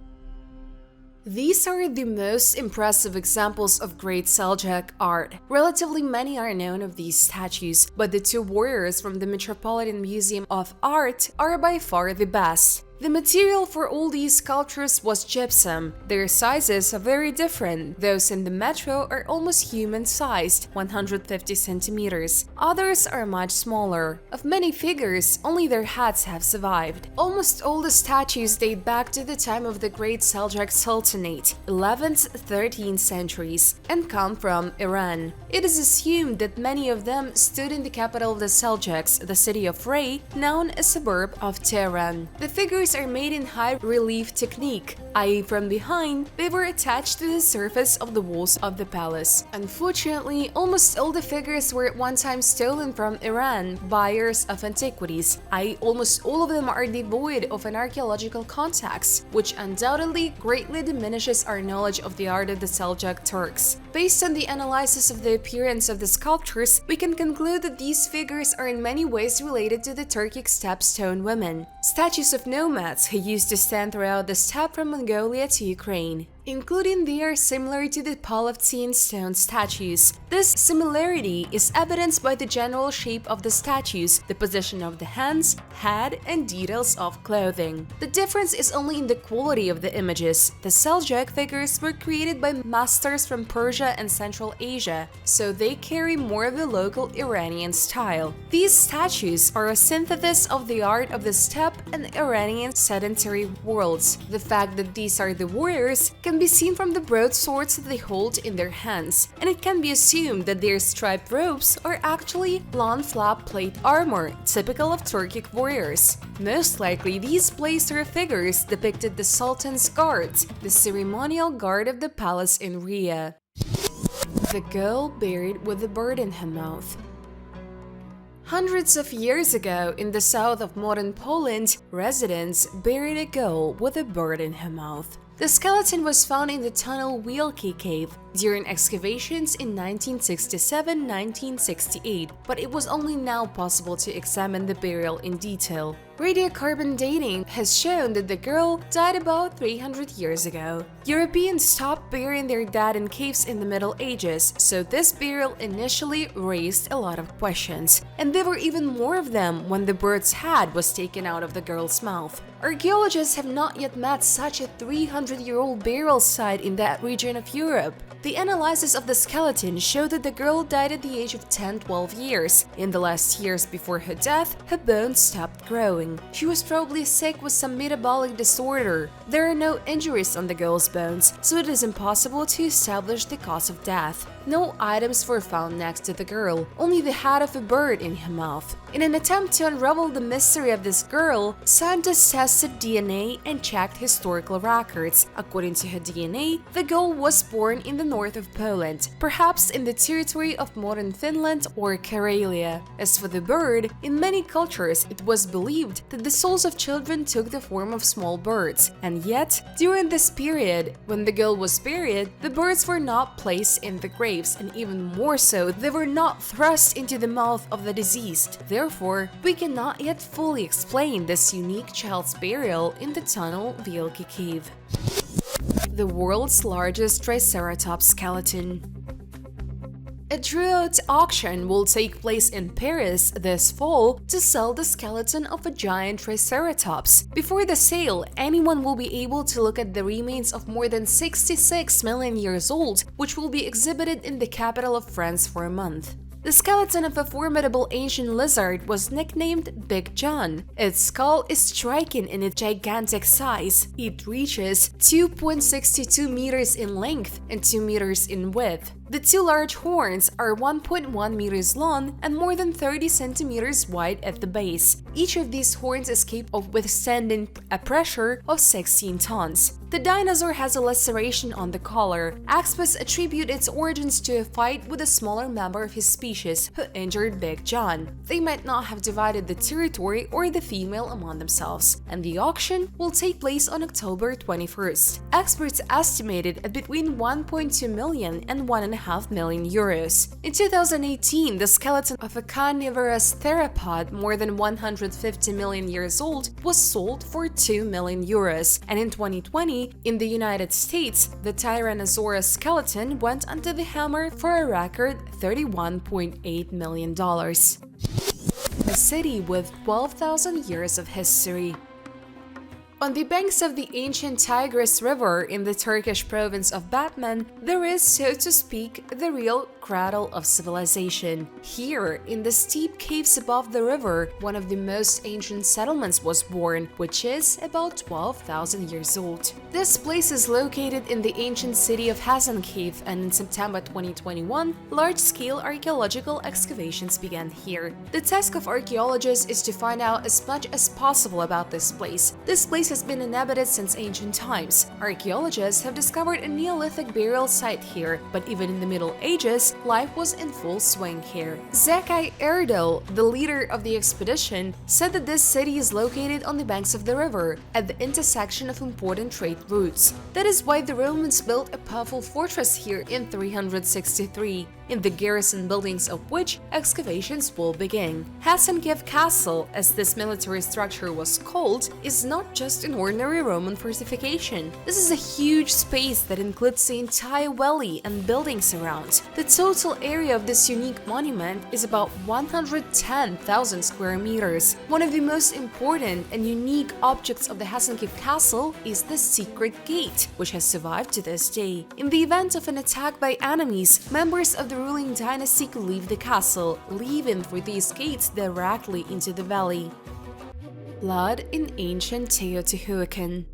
A: These are the most impressive examples of great Seljuk art. Relatively many are known of these statues, but the 2 warriors from the Metropolitan Museum of Art are by far the best. The material for all these sculptures was gypsum. Their sizes are very different. Those in the metro are almost human-sized, 150 centimeters. Others are much smaller. Of many figures, only their heads have survived. Almost all the statues date back to the time of the Great Seljuk Sultanate, 11th, 13th centuries, and come from Iran. It is assumed that many of them stood in the capital of the Seljuks, the city of Rey, known a suburb of Tehran. The figures are made in high relief technique, i.e. from behind, they were attached to the surface of the walls of the palace. Unfortunately, almost all the figures were at one time stolen from Iran, buyers of antiquities, i.e. almost all of them are devoid of an archaeological context, which undoubtedly greatly diminishes our knowledge of the art of the Seljuk Turks. Based on the analysis of the appearance of the sculptures, we can conclude that these figures are in many ways related to the Turkic steppe stone women, statues of nomads who used to stand throughout the steppe from Mongolia to Ukraine. Including they are similar to the Palavtine stone statues. This similarity is evidenced by the general shape of the statues, the position of the hands, head, and details of clothing. The difference is only in the quality of the images. The Seljuk figures were created by masters from Persia and Central Asia, so they carry more of the local Iranian style. These statues are a synthesis of the art of the steppe and Iranian sedentary worlds. The fact that these are the warriors can be seen from the broadswords that they hold in their hands, and it can be assumed that their striped robes are actually long flap plate armor, typical of Turkic warriors. Most likely, these blazer figures depicted the Sultan's guards, the ceremonial guard of the palace in Rhea. The girl buried with a bird in her mouth. Hundreds of years ago, in the south of modern Poland, residents buried a girl with a bird in her mouth. The skeleton was found in the tunnel Wielkie cave during excavations in 1967-1968, but it was only now possible to examine the burial in detail. Radiocarbon dating has shown that the girl died about 300 years ago. Europeans stopped burying their dead in caves in the Middle Ages, so this burial initially raised a lot of questions. And there were even more of them when the bird's head was taken out of the girl's mouth. Archaeologists have not yet met such a 300-year-old burial site in that region of Europe. The analysis of the skeleton showed that the girl died at the age of 10-12 years. In the last years before her death, her bones stopped growing. She was probably sick with some metabolic disorder. There are no injuries on the girl's bones, so it is impossible to establish the cause of death. No items were found next to the girl, only the head of a bird in her mouth. In an attempt to unravel the mystery of this girl, scientists tested DNA and checked historical records. According to her DNA, the girl was born in the north of Poland, perhaps in the territory of modern Finland or Karelia. As for the bird, in many cultures it was believed that the souls of children took the form of small birds, and yet, during this period, when the girl was buried, the birds were not placed in the graves, and even more so, they were not thrust into the mouth of the deceased. Therefore, we cannot yet fully explain this unique child's burial in the tunnel Wielkie cave. The world's largest Triceratops skeleton. A Druid auction will take place in Paris this fall to sell the skeleton of a giant Triceratops. Before the sale, anyone will be able to look at the remains of more than 66 million years old, which will be exhibited in the capital of France for a month. The skeleton of a formidable ancient lizard was nicknamed Big John. Its skull is striking in its gigantic size. It reaches 2.62 meters in length and 2 meters in width. The two large horns are 1.1 meters long and more than 30 centimeters wide at the base. Each of these horns is capable of withstanding a pressure of 16 tons. The dinosaur has a laceration on the collar. Experts attribute its origins to a fight with a smaller member of his species who injured Big John. They might not have divided the territory or the female among themselves, and the auction will take place on October 21st. Experts estimated at between 1.2 million and 1.5 million euros. In 2018, the skeleton of a carnivorous theropod more than 150 million years old was sold for 2 million euros, and in 2020, in the United States, the Tyrannosaurus skeleton went under the hammer for a record $31.8 million. A city with 12,000 years of history. On the banks of the ancient Tigris River in the Turkish province of Batman, there is, so to speak, the real cradle of civilization. Here, in the steep caves above the river, one of the most ancient settlements was born, which is about 12,000 years old. This place is located in the ancient city of Hasan Cave, and in September 2021, large-scale archaeological excavations began here. The task of archaeologists is to find out as much as possible about this place. This place has been inhabited since ancient times. Archaeologists have discovered a Neolithic burial site here, but even in the Middle Ages, life was in full swing here. Zekai Erdal, the leader of the expedition, said that this city is located on the banks of the river, at the intersection of important trade routes. That is why the Romans built a powerful fortress here in 363, in the garrison buildings of which excavations will begin. Hasan Cave Castle, as this military structure was called, is not just an ordinary Roman fortification. This is a huge space that includes the entire valley and buildings around. The total area of this unique monument is about 110,000 square meters. One of the most important and unique objects of the Hasan Cave Castle is the secret gate, which has survived to this day. In the event of an attack by enemies, members of the ruling dynasty could leave the castle, leaving through these gates directly into the valley. Blood in ancient Teotihuacan.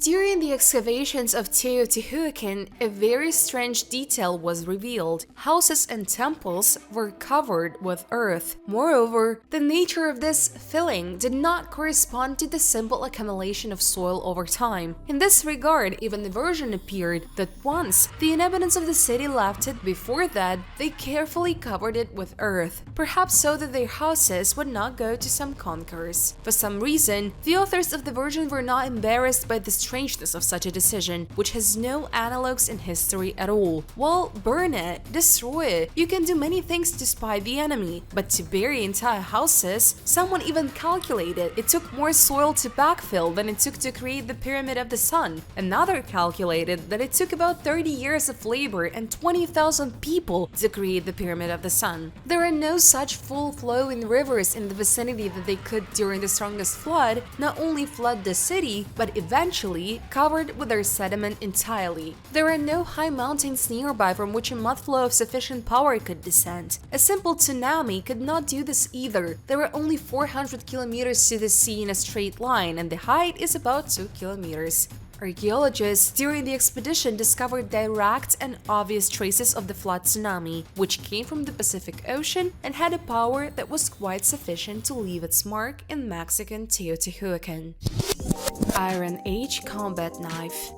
A: During the excavations of Teotihuacan, a very strange detail was revealed. Houses and temples were covered with earth. Moreover, the nature of this filling did not correspond to the simple accumulation of soil over time. In this regard, even the version appeared that once the inhabitants of the city left it, before that, they carefully covered it with earth, perhaps so that their houses would not go to some conquerors. For some reason, the authors of the version were not embarrassed by the strangeness of such a decision, which has no analogues in history at all. Well, burn it, destroy it. You can do many things to spy the enemy, but to bury entire houses, someone even calculated it took more soil to backfill than it took to create the Pyramid of the Sun. Another calculated that it took about 30 years of labor and 20,000 people to create the Pyramid of the Sun. There are no such full-flowing rivers in the vicinity that they could, during the strongest flood, not only flood the city, but eventually covered with their sediment entirely. There are no high mountains nearby from which a mud flow of sufficient power could descend. A simple tsunami could not do this either. There are only 400 kilometers to the sea in a straight line, and the height is about 2 kilometers. Archaeologists during the expedition discovered direct and obvious traces of the flood tsunami, which came from the Pacific Ocean and had a power that was quite sufficient to leave its mark in Mexican Teotihuacan. Iron Age combat knife.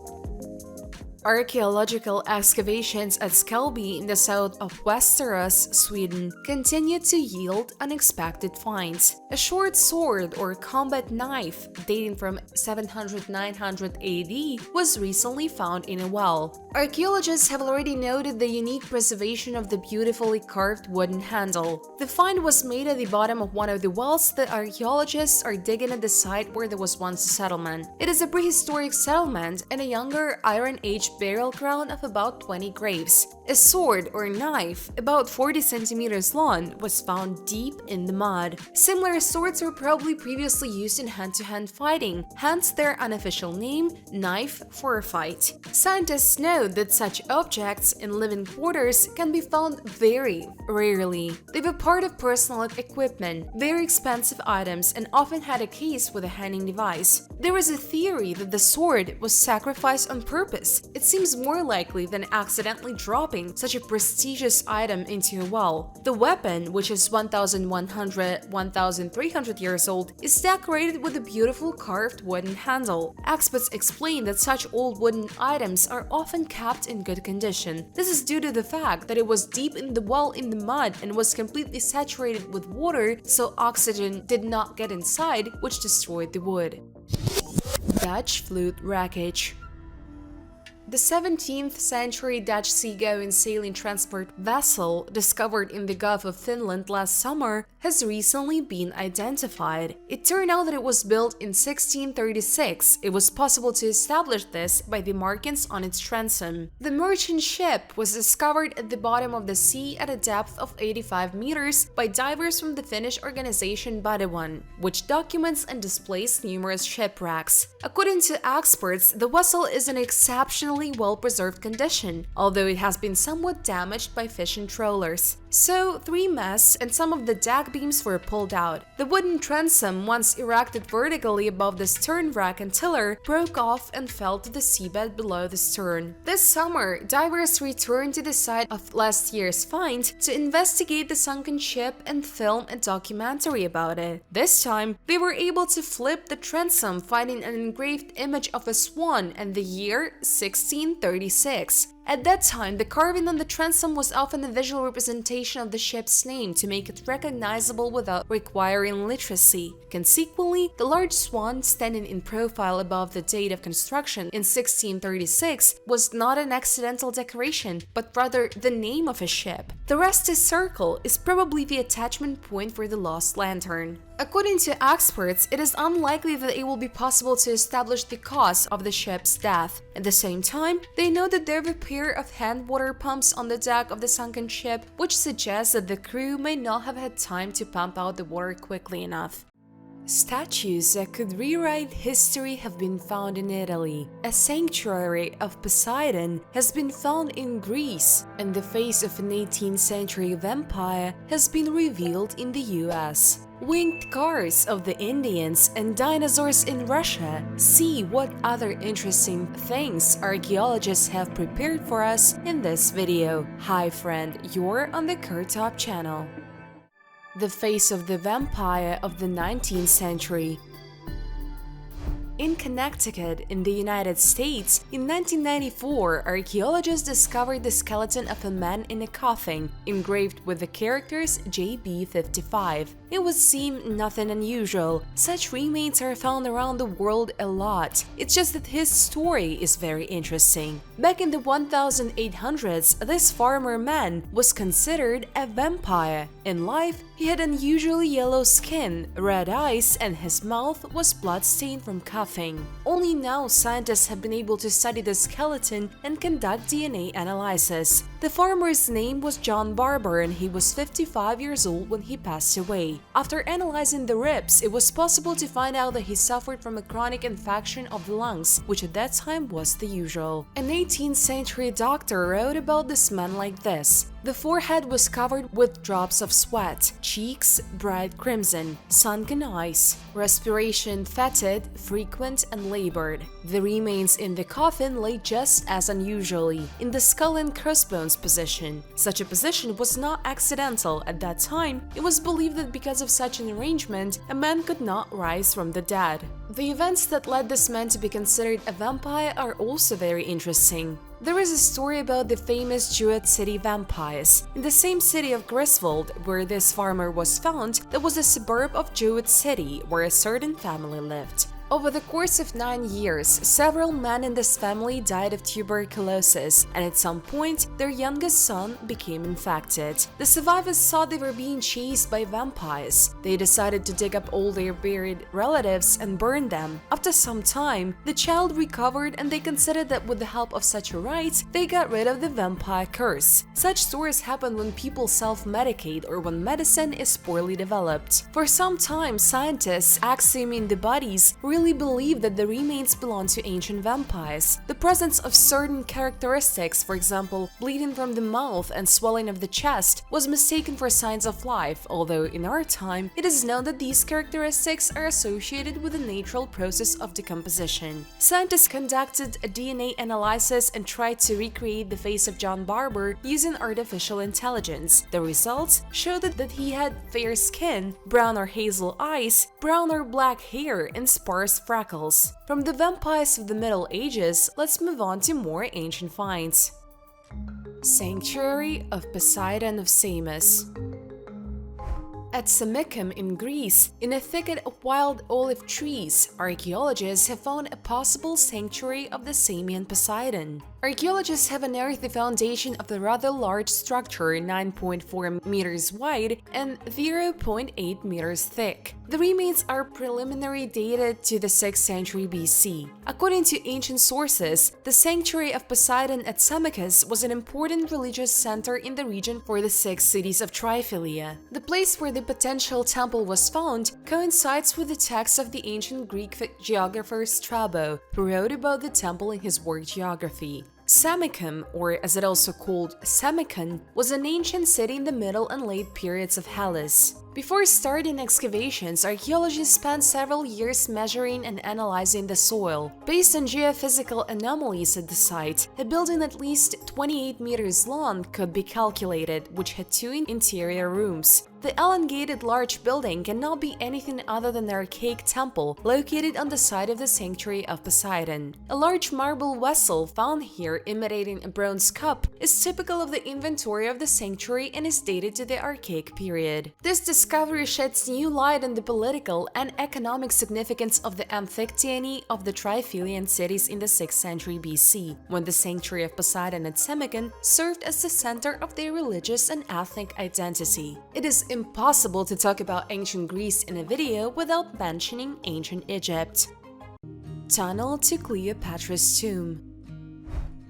A: Archaeological excavations at Skelby in the south of Västerås, Sweden, continue to yield unexpected finds. A short sword or combat knife dating from 700–900 AD was recently found in a well. Archaeologists have already noted the unique preservation of the beautifully carved wooden handle. The find was made at the bottom of one of the wells that archaeologists are digging at the site where there was once a settlement. It is a prehistoric settlement and a younger Iron Age burial ground of about 20 graves. A sword or knife, about 40 centimeters long, was found deep in the mud. Similar swords were probably previously used in hand-to-hand fighting, hence their unofficial name, knife for a fight. Scientists know that such objects in living quarters can be found very rarely. They were part of personal equipment, very expensive items, and often had a case with a hanging device. There is a theory that the sword was sacrificed on purpose. It seems more likely than accidentally dropping such a prestigious item into a well. The weapon, which is 1,100–1,300 years old, is decorated with a beautiful carved wooden handle. Experts explain that such old wooden items are often kept in good condition. This is due to the fact that it was deep in the well in the mud and was completely saturated with water, so oxygen did not get inside, which destroyed the wood. Dutch flute wreckage. The 17th century Dutch seagoing sailing transport vessel, discovered in the Gulf of Finland last summer, has recently been identified. It turned out that it was built in 1636. It was possible to establish this by the markings on its transom. The merchant ship was discovered at the bottom of the sea at a depth of 85 meters by divers from the Finnish organization Badewan, which documents and displays numerous shipwrecks. According to experts, the vessel is in exceptionally well-preserved condition, although it has been somewhat damaged by fishing trawlers. So, 3 masts and some of the deck beams were pulled out. The wooden transom, once erected vertically above the stern rack and tiller, broke off and fell to the seabed below the stern. This summer, divers returned to the site of last year's find to investigate the sunken ship and film a documentary about it. This time, they were able to flip the transom, finding an engraved image of a swan and the year 1636. At that time, the carving on the transom was often a visual representation of the ship's name to make it recognizable without requiring literacy. Consequently, the large swan standing in profile above the date of construction in 1636 was not an accidental decoration, but rather the name of a ship. The rusty circle is probably the attachment point for the lost lantern. According to experts, it is unlikely that it will be possible to establish the cause of the ship's death. At the same time, they know that there were a pair of hand water pumps on the deck of the sunken ship, which suggests that the crew may not have had time to pump out the water quickly enough. Statues that could rewrite history have been found in Italy. A sanctuary of Poseidon has been found in Greece, and the face of an 18th century vampire has been revealed in the US. Winged cars of the Indians and dinosaurs in Russia. See what other interesting things archaeologists have prepared for us in this video. Hi friend, you're on the KirTop channel. The face of the vampire of the 19th century. In Connecticut, in the United States, in 1994, archaeologists discovered the skeleton of a man in a coffin, engraved with the characters JB55. It would seem nothing unusual. Such remains are found around the world a lot. It's just that his story is very interesting. Back in the 1800s, this farmer man was considered a vampire. In life, he had unusually yellow skin, red eyes, and his mouth was blood-stained from coughing. Only now scientists have been able to study the skeleton and conduct DNA analysis. The farmer's name was John Barber and he was 55 years old when he passed away. After analyzing the ribs, it was possible to find out that he suffered from a chronic infection of the lungs, which at that time was the usual. An 18th century doctor wrote about this man like this. The forehead was covered with drops of sweat, cheeks bright crimson, sunken eyes, respiration fetid, frequent and labored. The remains in the coffin lay just as unusually, in the skull and crossbones position. Such a position was not accidental at that time. It was believed that because of such an arrangement, a man could not rise from the dead. The events that led this man to be considered a vampire are also very interesting. There is a story about the famous Jewett city vampires. In the same city of Griswold, where this farmer was found, there was a suburb of Jewett City where a certain family lived. Over the course of 9 years, several men in this family died of tuberculosis, and at some point, their youngest son became infected. The survivors thought they were being chased by vampires. They decided to dig up all their buried relatives and burn them. After some time, the child recovered, and they considered that with the help of such a rite, they got rid of the vampire curse. Such stories happen when people self-medicate or when medicine is poorly developed. For some time, scientists, exhuming the bodies, really believed that the remains belonged to ancient vampires. The presence of certain characteristics, for example, bleeding from the mouth and swelling of the chest, was mistaken for signs of life, although in our time, it is known that these characteristics are associated with the natural process of decomposition. Scientists conducted a DNA analysis and tried to recreate the face of John Barber using artificial intelligence. The results showed that he had fair skin, brown or hazel eyes, brown or black hair, and sparse freckles. From the vampires of the Middle Ages, let's move on to more ancient finds. Sanctuary of Poseidon of Samos. At Samicum in Greece, in a thicket of wild olive trees, archaeologists have found a possible sanctuary of the Samian Poseidon. Archaeologists have unearthed the foundation of the rather large structure, 9.4 meters wide and 0.8 meters thick. The remains are preliminary dated to the 6th century BC. According to ancient sources, the sanctuary of Poseidon at Samicus was an important religious center in the region for the 6 cities of Triphylia. The place where the potential temple was found coincides with the text of the ancient Greek geographer Strabo, who wrote about the temple in his work Geography. Samicum, or as it also called Samicon, was an ancient city in the middle and late periods of Hellas. Before starting excavations, archaeologists spent several years measuring and analyzing the soil. Based on geophysical anomalies at the site, a building at least 28 meters long could be calculated, which had 2 interior rooms. The elongated large building cannot be anything other than an archaic temple located on the site of the sanctuary of Poseidon. A large marble vessel found here, imitating a bronze cup, is typical of the inventory of the sanctuary and is dated to the archaic period. This discovery sheds new light on the political and economic significance of the Amphictyony of the Triphylian cities in the 6th century BC, when the sanctuary of Poseidon at Samicon served as the center of their religious and ethnic identity. It is impossible to talk about ancient Greece in a video without mentioning ancient Egypt. Tunnel to Cleopatra's tomb.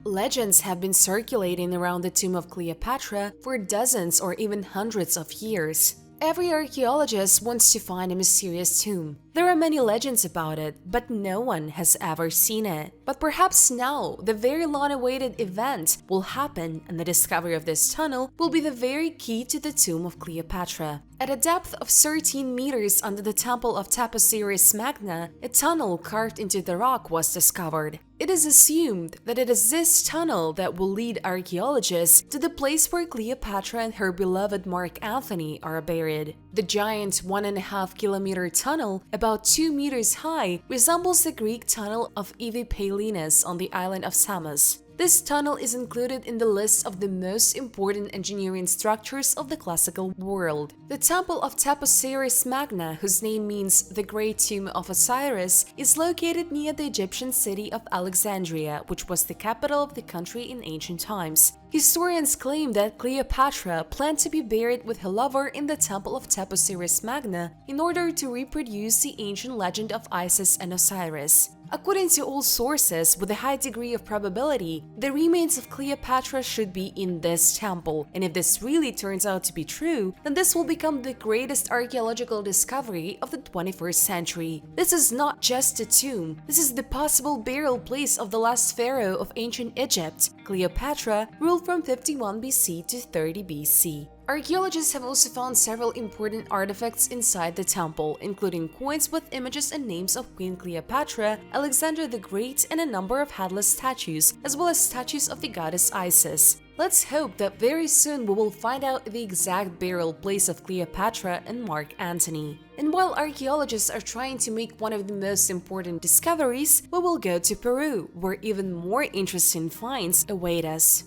A: Legends have been circulating around the tomb of Cleopatra for dozens or even hundreds of years. Every archaeologist wants to find a mysterious tomb. There are many legends about it, but no one has ever seen it. But perhaps now, the very long-awaited event will happen, and the discovery of this tunnel will be the very key to the tomb of Cleopatra. At a depth of 13 meters under the temple of Taposiris Magna, a tunnel carved into the rock was discovered. It is assumed that it is this tunnel that will lead archaeologists to the place where Cleopatra and her beloved Mark Antony are buried. The giant 1.5-kilometer tunnel, about 2 meters high, resembles the Greek tunnel of Evipalinus on the island of Samos. This tunnel is included in the list of the most important engineering structures of the classical world. The temple of Taposiris Magna, whose name means the Great Tomb of Osiris, is located near the Egyptian city of Alexandria, which was the capital of the country in ancient times. Historians claim that Cleopatra planned to be buried with her lover in the temple of Taposiris Magna in order to reproduce the ancient legend of Isis and Osiris. According to all sources, with a high degree of probability, the remains of Cleopatra should be in this temple, and if this really turns out to be true, then this will become the greatest archaeological discovery of the 21st century. This is not just a tomb, this is the possible burial place of the last pharaoh of ancient Egypt. Cleopatra ruled from 51 BC to 30 BC. Archaeologists have also found several important artifacts inside the temple, including coins with images and names of Queen Cleopatra, Alexander the Great, and a number of headless statues, as well as statues of the goddess Isis. Let's hope that very soon we will find out the exact burial place of Cleopatra and Mark Antony. And while archaeologists are trying to make one of the most important discoveries, we will go to Peru, where even more interesting finds await us.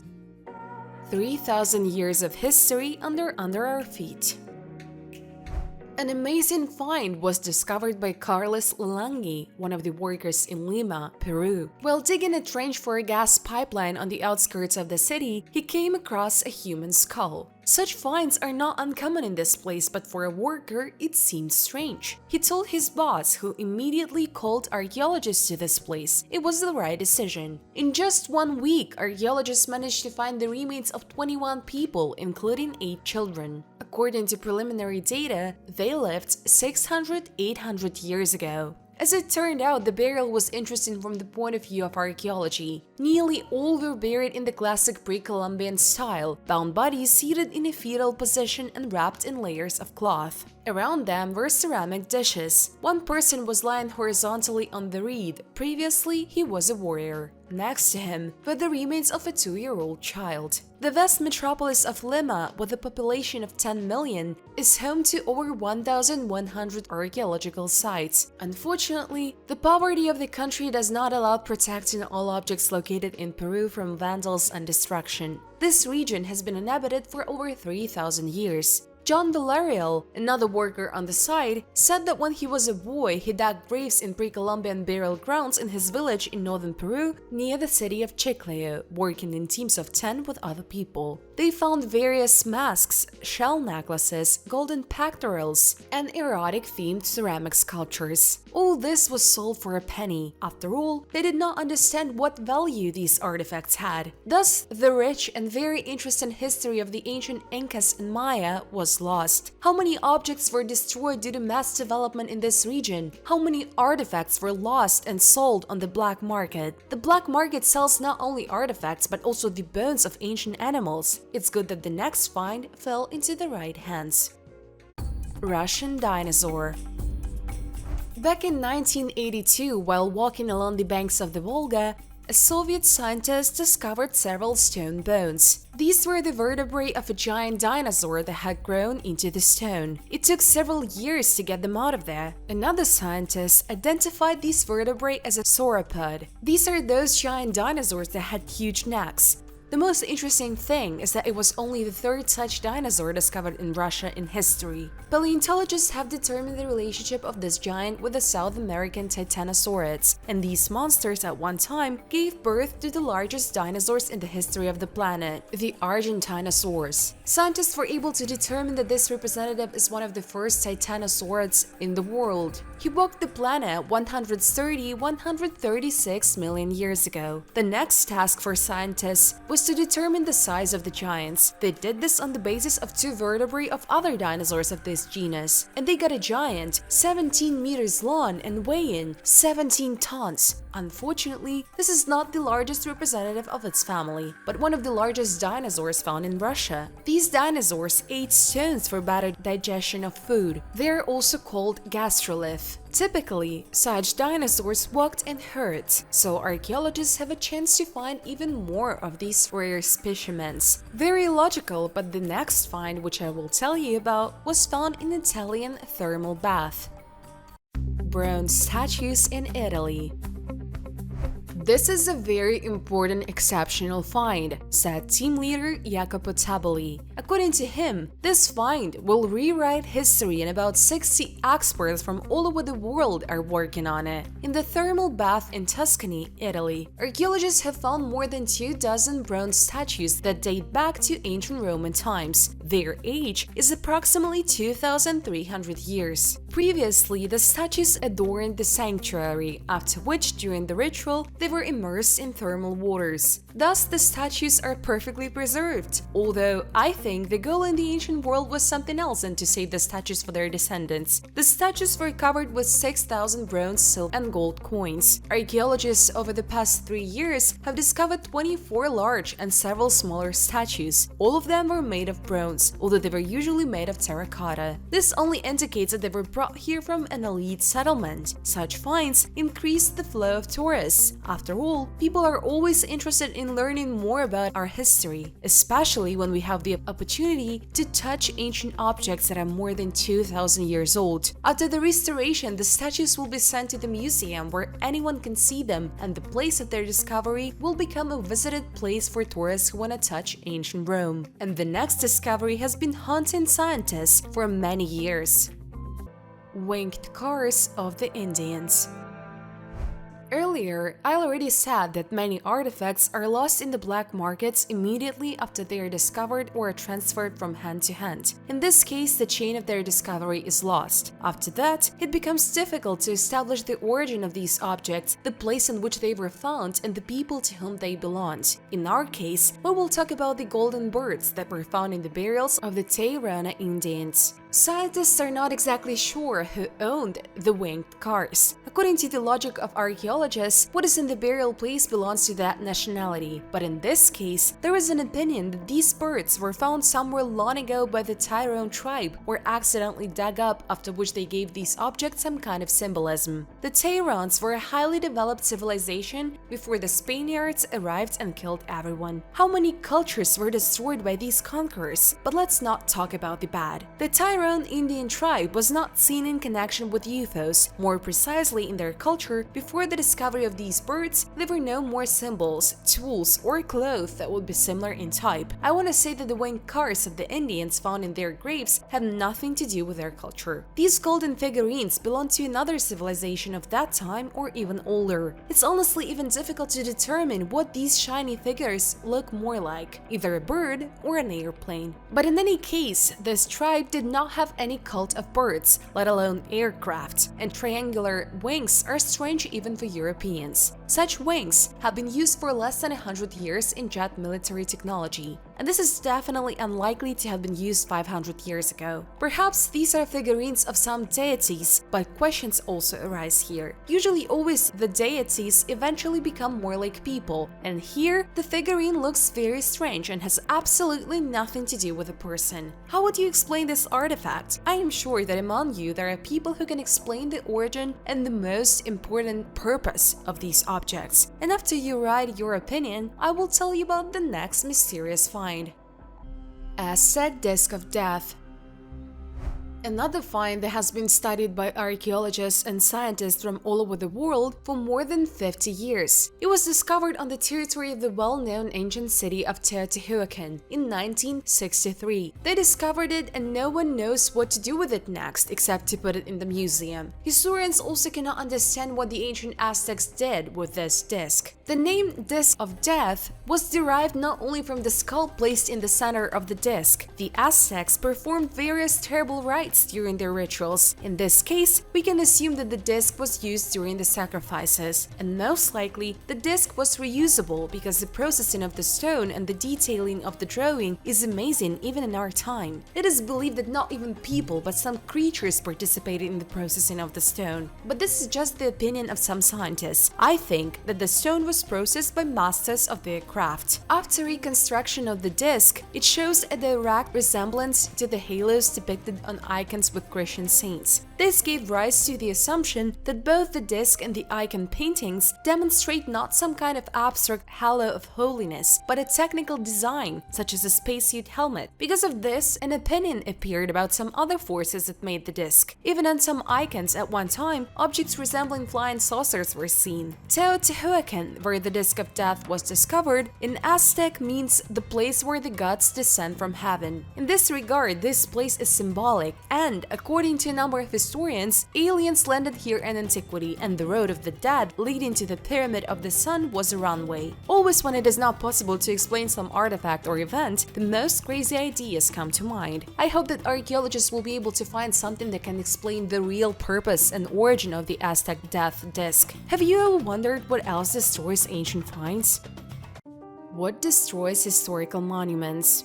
A: 3,000 years of history under our feet. An amazing find was discovered by Carlos Langi, one of the workers in Lima, Peru. While digging a trench for a gas pipeline on the outskirts of the city, he came across a human skull. Such finds are not uncommon in this place, but for a worker, it seemed strange. He told his boss, who immediately called archaeologists to this place. It was the right decision. In just 1 week, archaeologists managed to find the remains of 21 people, including 8 children. According to preliminary data, they lived 600–800 years ago. As it turned out, the burial was interesting from the point of view of archaeology. Nearly all were buried in the classic pre-Columbian style, bound bodies seated in a fetal position and wrapped in layers of cloth. Around them were ceramic dishes. One person was lying horizontally on the reed. Previously, he was a warrior. Next to him were the remains of a 2-year-old child. The vast metropolis of Lima, with a population of 10 million, is home to over 1,100 archaeological sites. Unfortunately, the poverty of the country does not allow protecting all objects located in Peru from vandals and destruction. This region has been inhabited for over 3,000 years. John Villarreal, another worker on the site, said that when he was a boy, he dug graves in pre-Columbian burial grounds in his village in northern Peru near the city of Chiclayo, working in teams of 10 with other people. They found various masks, shell necklaces, golden pectorals, and erotic-themed ceramic sculptures. All this was sold for a penny. After all, they did not understand what value these artifacts had. Thus, the rich and very interesting history of the ancient Incas and Maya was lost. How many objects were destroyed due to mass development in this region? How many artifacts were lost and sold on the black market? The black market sells not only artifacts but also the bones of ancient animals. It's good that the next find fell into the right hands. Russian dinosaur. Back in 1982, while walking along the banks of the Volga, a Soviet scientist discovered several stone bones. These were the vertebrae of a giant dinosaur that had grown into the stone. It took several years to get them out of there. Another scientist identified these vertebrae as a sauropod. These are those giant dinosaurs that had huge necks. The most interesting thing is that it was only the third such dinosaur discovered in Russia in history. Paleontologists have determined the relationship of this giant with the South American Titanosaurids, and these monsters at one time gave birth to the largest dinosaurs in the history of the planet, the Argentinosaurs. Scientists were able to determine that this representative is one of the first Titanosaurids in the world. He walked the planet 130–136 million years ago. The next task for scientists was to determine the size of the giants. They did this on the basis of 2 vertebrae of other dinosaurs of this genus, and they got a giant 17 meters long and weighing 17 tons. Unfortunately, this is not the largest representative of its family, but one of the largest dinosaurs found in Russia. These dinosaurs ate stones for better digestion of food. They are also called gastrolith. Typically, such dinosaurs walked in herds, so archaeologists have a chance to find even more of these rare specimens. Very logical, but the next find, which I will tell you about, was found in an Italian thermal bath. Bronze statues in Italy. This is a very important exceptional find, said team leader Jacopo Taboli. According to him, this find will rewrite history and about 60 experts from all over the world are working on it. In the thermal bath in Tuscany, Italy, archaeologists have found more than 24 bronze statues that date back to ancient Roman times. Their age is approximately 2,300 years. Previously, the statues adorned the sanctuary, after which, during the ritual, they were immersed in thermal waters. Thus, the statues are perfectly preserved, although I think the goal in the ancient world was something else than to save the statues for their descendants. The statues were covered with 6,000 bronze, silver, and gold coins. Archaeologists over the past 3 years have discovered 24 large and several smaller statues. All of them were made of bronze, although they were usually made of terracotta. This only indicates that they were brought here from an elite settlement. Such finds increased the flow of tourists. After all, people are always interested in learning more about our history, especially when we have the opportunity to touch ancient objects that are more than 2,000 years old. After the restoration, the statues will be sent to the museum where anyone can see them, and the place of their discovery will become a visited place for tourists who want to touch ancient Rome. And the next discovery has been haunting scientists for many years. Winged cars of the Indians. Earlier, I already said that many artifacts are lost in the black markets immediately after they are discovered or are transferred from hand to hand. In this case, the chain of their discovery is lost. After that, it becomes difficult to establish the origin of these objects, the place in which they were found, and the people to whom they belonged. In our case, we will talk about the golden birds that were found in the burials of the Twohanded Indians. Scientists are not exactly sure who owned the winged cars. According to the logic of archaeologists, what is in the burial place belongs to that nationality. But in this case, there is an opinion that these birds were found somewhere long ago by the Tyrone tribe or accidentally dug up, after which they gave these objects some kind of symbolism. The Tyrones were a highly developed civilization before the Spaniards arrived and killed everyone. How many cultures were destroyed by these conquerors? But let's not talk about the bad. The Tyrone Indian tribe was not seen in connection with UFOs. More precisely, in their culture, before the discovery of these birds, there were no more symbols, tools, or clothes that would be similar in type. I want to say that the winged cars of the Indians found in their graves have nothing to do with their culture. These golden figurines belong to another civilization of that time or even older. It's honestly even difficult to determine what these shiny figures look more like, either a bird or an airplane. But in any case, this tribe did not have any cult of birds, let alone aircraft, and triangular wings are strange even for Europeans. Such wings have been used for less than 100 years in jet military technology, and this is definitely unlikely to have been used 500 years ago. Perhaps these are figurines of some deities, but questions also arise here. Usually always the deities eventually become more like people, and here the figurine looks very strange and has absolutely nothing to do with a person. How would you explain this artifact? I am sure that among you there are people who can explain the origin and the most important purpose of these objects. And after you write your opinion, I will tell you about the next mysterious find. Aztec Disc of Death. Another find that has been studied by archaeologists and scientists from all over the world for more than 50 years. It was discovered on the territory of the well-known ancient city of Teotihuacan in 1963. They discovered it and no one knows what to do with it next except to put it in the museum. Historians also cannot understand what the ancient Aztecs did with this disc. The name Disc of Death was derived not only from the skull placed in the center of the disc. The Aztecs performed various terrible rites during their rituals. In this case, we can assume that the disc was used during the sacrifices, and most likely the disc was reusable because the processing of the stone and the detailing of the drawing is amazing even in our time. It is believed that not even people but some creatures participated in the processing of the stone. But this is just the opinion of some scientists. I think that the stone was processed by masters of their craft. After reconstruction of the disc, it shows a direct resemblance to the halos depicted on icons with Christian saints. This gave rise to the assumption that both the disc and the icon paintings demonstrate not some kind of abstract halo of holiness, but a technical design, such as a spacesuit helmet. Because of this, an opinion appeared about some other forces that made the disc. Even on some icons at one time, objects resembling flying saucers were seen. Teotihuacan, where the Disc of Death was discovered, in Aztec means the place where the gods descend from heaven. In this regard, this place is symbolic, and according to a number of historians, aliens landed here in antiquity, and the road of the dead leading to the Pyramid of the Sun was a runway. Always when it is not possible to explain some artifact or event, the most crazy ideas come to mind. I hope that archaeologists will be able to find something that can explain the real purpose and origin of the Aztec Death Disc. Have you ever wondered what else destroys ancient finds? What destroys historical monuments?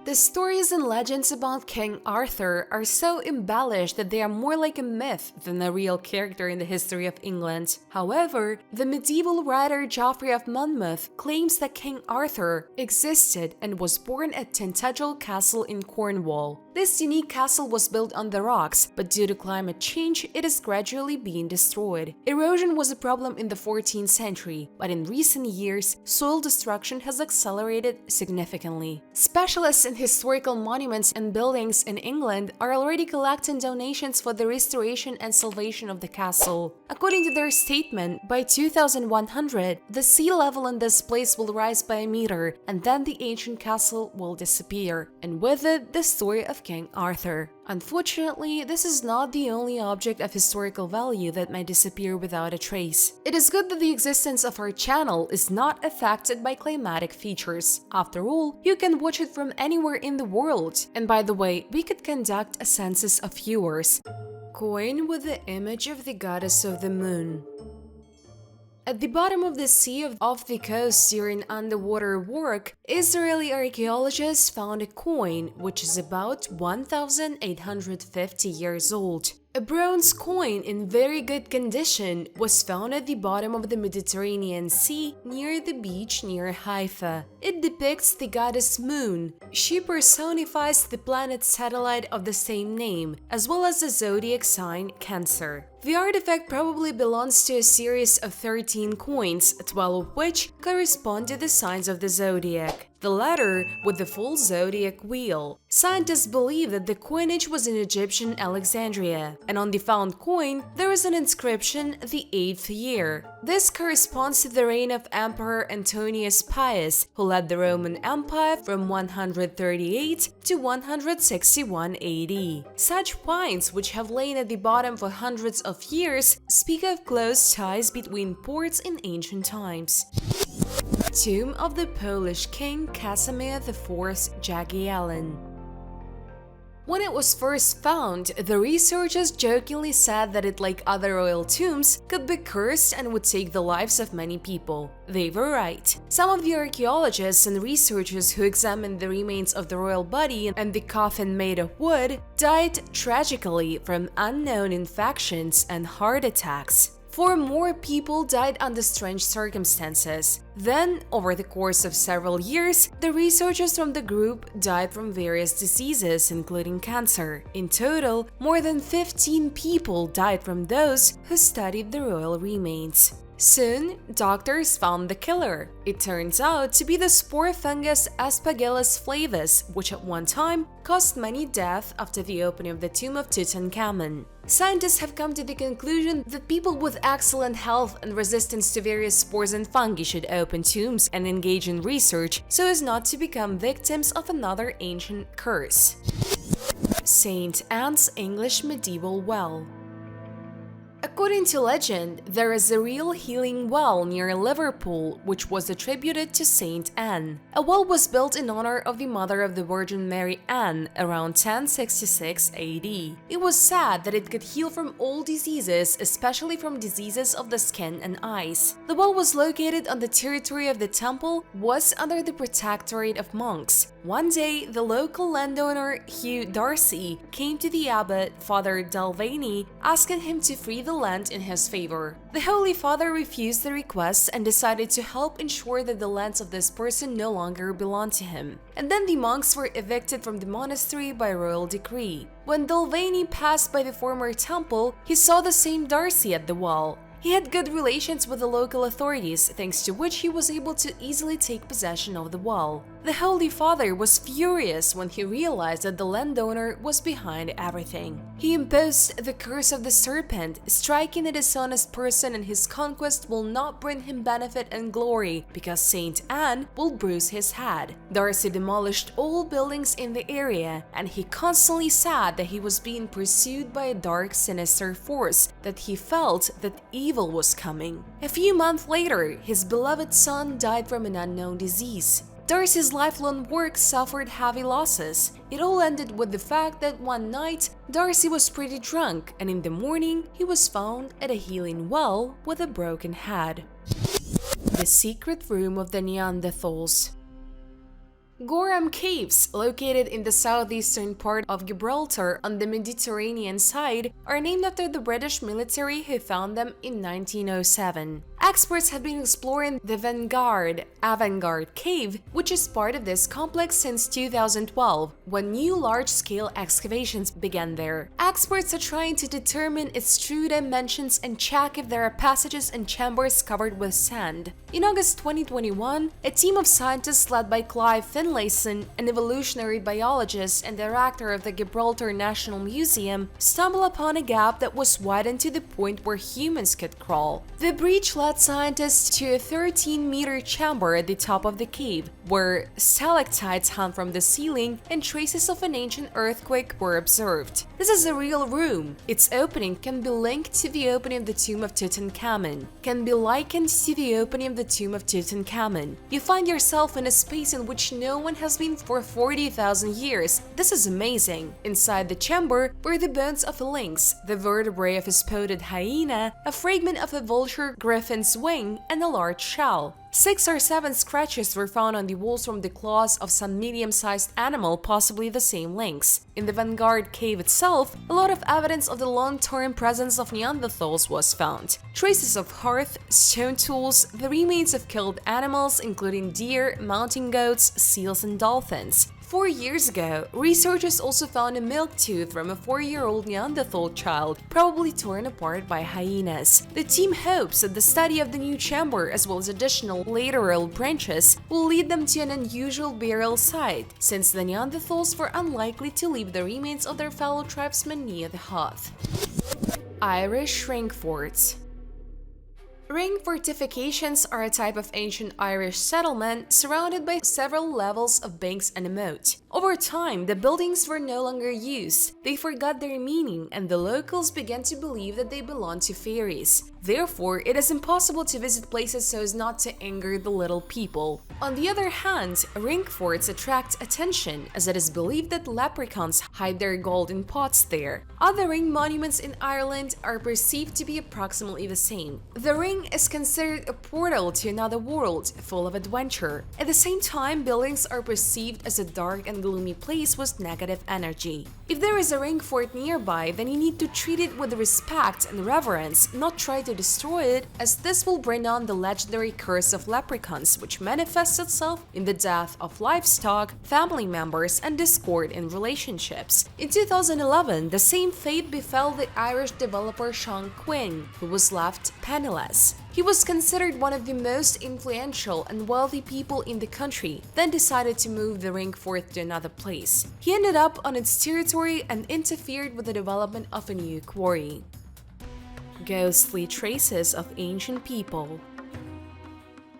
A: The stories and legends about King Arthur are so embellished that they are more like a myth than a real character in the history of England. However, the medieval writer Geoffrey of Monmouth claims that King Arthur existed and was born at Tintagel Castle in Cornwall. This unique castle was built on the rocks, but due to climate change, it is gradually being destroyed. Erosion was a problem in the 14th century, but in recent years, soil destruction has accelerated significantly. Specialists in historical monuments and buildings in England are already collecting donations for the restoration and salvation of the castle. According to their statement, by 2100, the sea level in this place will rise by a meter, and then the ancient castle will disappear, and with it, the story of King Arthur. Unfortunately, this is not the only object of historical value that may disappear without a trace. It is good that the existence of our channel is not affected by climatic features. After all, you can watch it from anywhere in the world. And by the way, we could conduct a census of viewers. Coin with the image of the goddess of the moon. At the bottom of the sea off the coast during underwater work, Israeli archaeologists found a coin which is about 1,850 years old. A bronze coin in very good condition was found at the bottom of the Mediterranean Sea near the beach near Haifa. It depicts the goddess Moon. She personifies the planet satellite of the same name, as well as the zodiac sign Cancer. The artifact probably belongs to a series of 13 coins, 12 of which correspond to the signs of the zodiac, the latter with the full zodiac wheel. Scientists believe that the coinage was in Egyptian Alexandria, and on the found coin there is an inscription the 8th year. This corresponds to the reign of Emperor Antonius Pius, who led the Roman Empire from 138 to 161 AD. Such finds, which have lain at the bottom for hundreds of years, speak of close ties between ports in ancient times. Tomb of the Polish King Casimir IV Jagiellon. When it was first found, the researchers jokingly said that it, like other royal tombs, could be cursed and would take the lives of many people. They were right. Some of the archaeologists and researchers who examined the remains of the royal body and the coffin made of wood died tragically from unknown infections and heart attacks. 4 more people died under strange circumstances. Then, over the course of several years, the researchers from the group died from various diseases, including cancer. In total, more than 15 people died from those who studied the royal remains. Soon, doctors found the killer. It turns out to be the spore fungus Aspergillus flavus, which at one time caused many deaths after the opening of the tomb of Tutankhamun. Scientists have come to the conclusion that people with excellent health and resistance to various spores and fungi should open tombs and engage in research so as not to become victims of another ancient curse. St. Anne's English medieval well. According to legend, there is a real healing well near Liverpool which was attributed to Saint Anne. A well was built in honor of the mother of the Virgin Mary Anne around 1066 AD. It was said that it could heal from all diseases, especially from diseases of the skin and eyes. The well was located on the territory of the temple, was under the protectorate of monks. One day, the local landowner Hugh Darcy came to the abbot, Father Dalvaney, asking him to free the land in his favor. The Holy Father refused the request and decided to help ensure that the lands of this person no longer belonged to him. And then the monks were evicted from the monastery by royal decree. When Dalvaney passed by the former temple, he saw the same Darcy at the well. He had good relations with the local authorities, thanks to which he was able to easily take possession of the well. The Holy Father was furious when he realized that the landowner was behind everything. He imposed the curse of the serpent, striking a dishonest person, and his conquest will not bring him benefit and glory, because Saint Anne will bruise his head. Darcy demolished all buildings in the area, and he constantly said that he was being pursued by a dark, sinister force, that he felt that evil was coming. A few months later, his beloved son died from an unknown disease. Darcy's lifelong work suffered heavy losses. It all ended with the fact that one night, Darcy was pretty drunk, and in the morning, he was found at a healing well with a broken head. The secret room of the Neanderthals. Gorham Caves, located in the southeastern part of Gibraltar on the Mediterranean side, are named after the British military who found them in 1907. Experts have been exploring the Avant-Garde Cave, which is part of this complex since 2012, when new large-scale excavations began there. Experts are trying to determine its true dimensions and check if there are passages and chambers covered with sand. In August 2021, a team of scientists led by Clive Finlayson, an evolutionary biologist and director of the Gibraltar National Museum, stumbled upon a gap that was widened to the point where humans could crawl. The breach led led scientists to a 13-meter chamber at the top of the cave, where stalactites hung from the ceiling and traces of an ancient earthquake were observed. This is a real room. Its opening can be linked to the opening of the tomb of Tutankhamun, can be likened to the opening of the tomb of Tutankhamun. You find yourself in a space in which no one has been for 40,000 years. This is amazing. Inside the chamber were the bones of a lynx, the vertebrae of a spotted hyena, a fragment of a vulture griffin's wing, and a large shell. 6 or 7 scratches were found on the walls from the claws of some medium-sized animal, possibly the same lynx. In the Vanguard cave itself, a lot of evidence of the long-term presence of Neanderthals was found. Traces of hearth, stone tools, the remains of killed animals including deer, mountain goats, seals, and dolphins. 4 years ago, researchers also found a milk tooth from a 4-year-old Neanderthal child, probably torn apart by hyenas. The team hopes that the study of the new chamber, as well as additional lateral branches, will lead them to an unusual burial site, since the Neanderthals were unlikely to leave the remains of their fellow tribesmen near the hearth. Irish ring forts. Ring fortifications are a type of ancient Irish settlement surrounded by several levels of banks and a moat. Over time, the buildings were no longer used, they forgot their meaning, and the locals began to believe that they belonged to fairies. Therefore, it is impossible to visit places so as not to anger the little people. On the other hand, ring forts attract attention, as it is believed that leprechauns hide their gold in pots there. Other ring monuments in Ireland are perceived to be approximately the same. The ring is considered a portal to another world, full of adventure. At the same time, buildings are perceived as a dark and gloomy place with negative energy. If there is a ring fort nearby, then you need to treat it with respect and reverence, not try to destroy it, as this will bring on the legendary curse of leprechauns, which manifests itself in the death of livestock, family members, and discord in relationships. In 2011, the same fate befell the Irish developer Sean Quinn, who was left penniless. He was considered one of the most influential and wealthy people in the country, then decided to move the ring fort to another place. He ended up on its territory and interfered with the development of a new quarry. Ghostly traces of ancient people.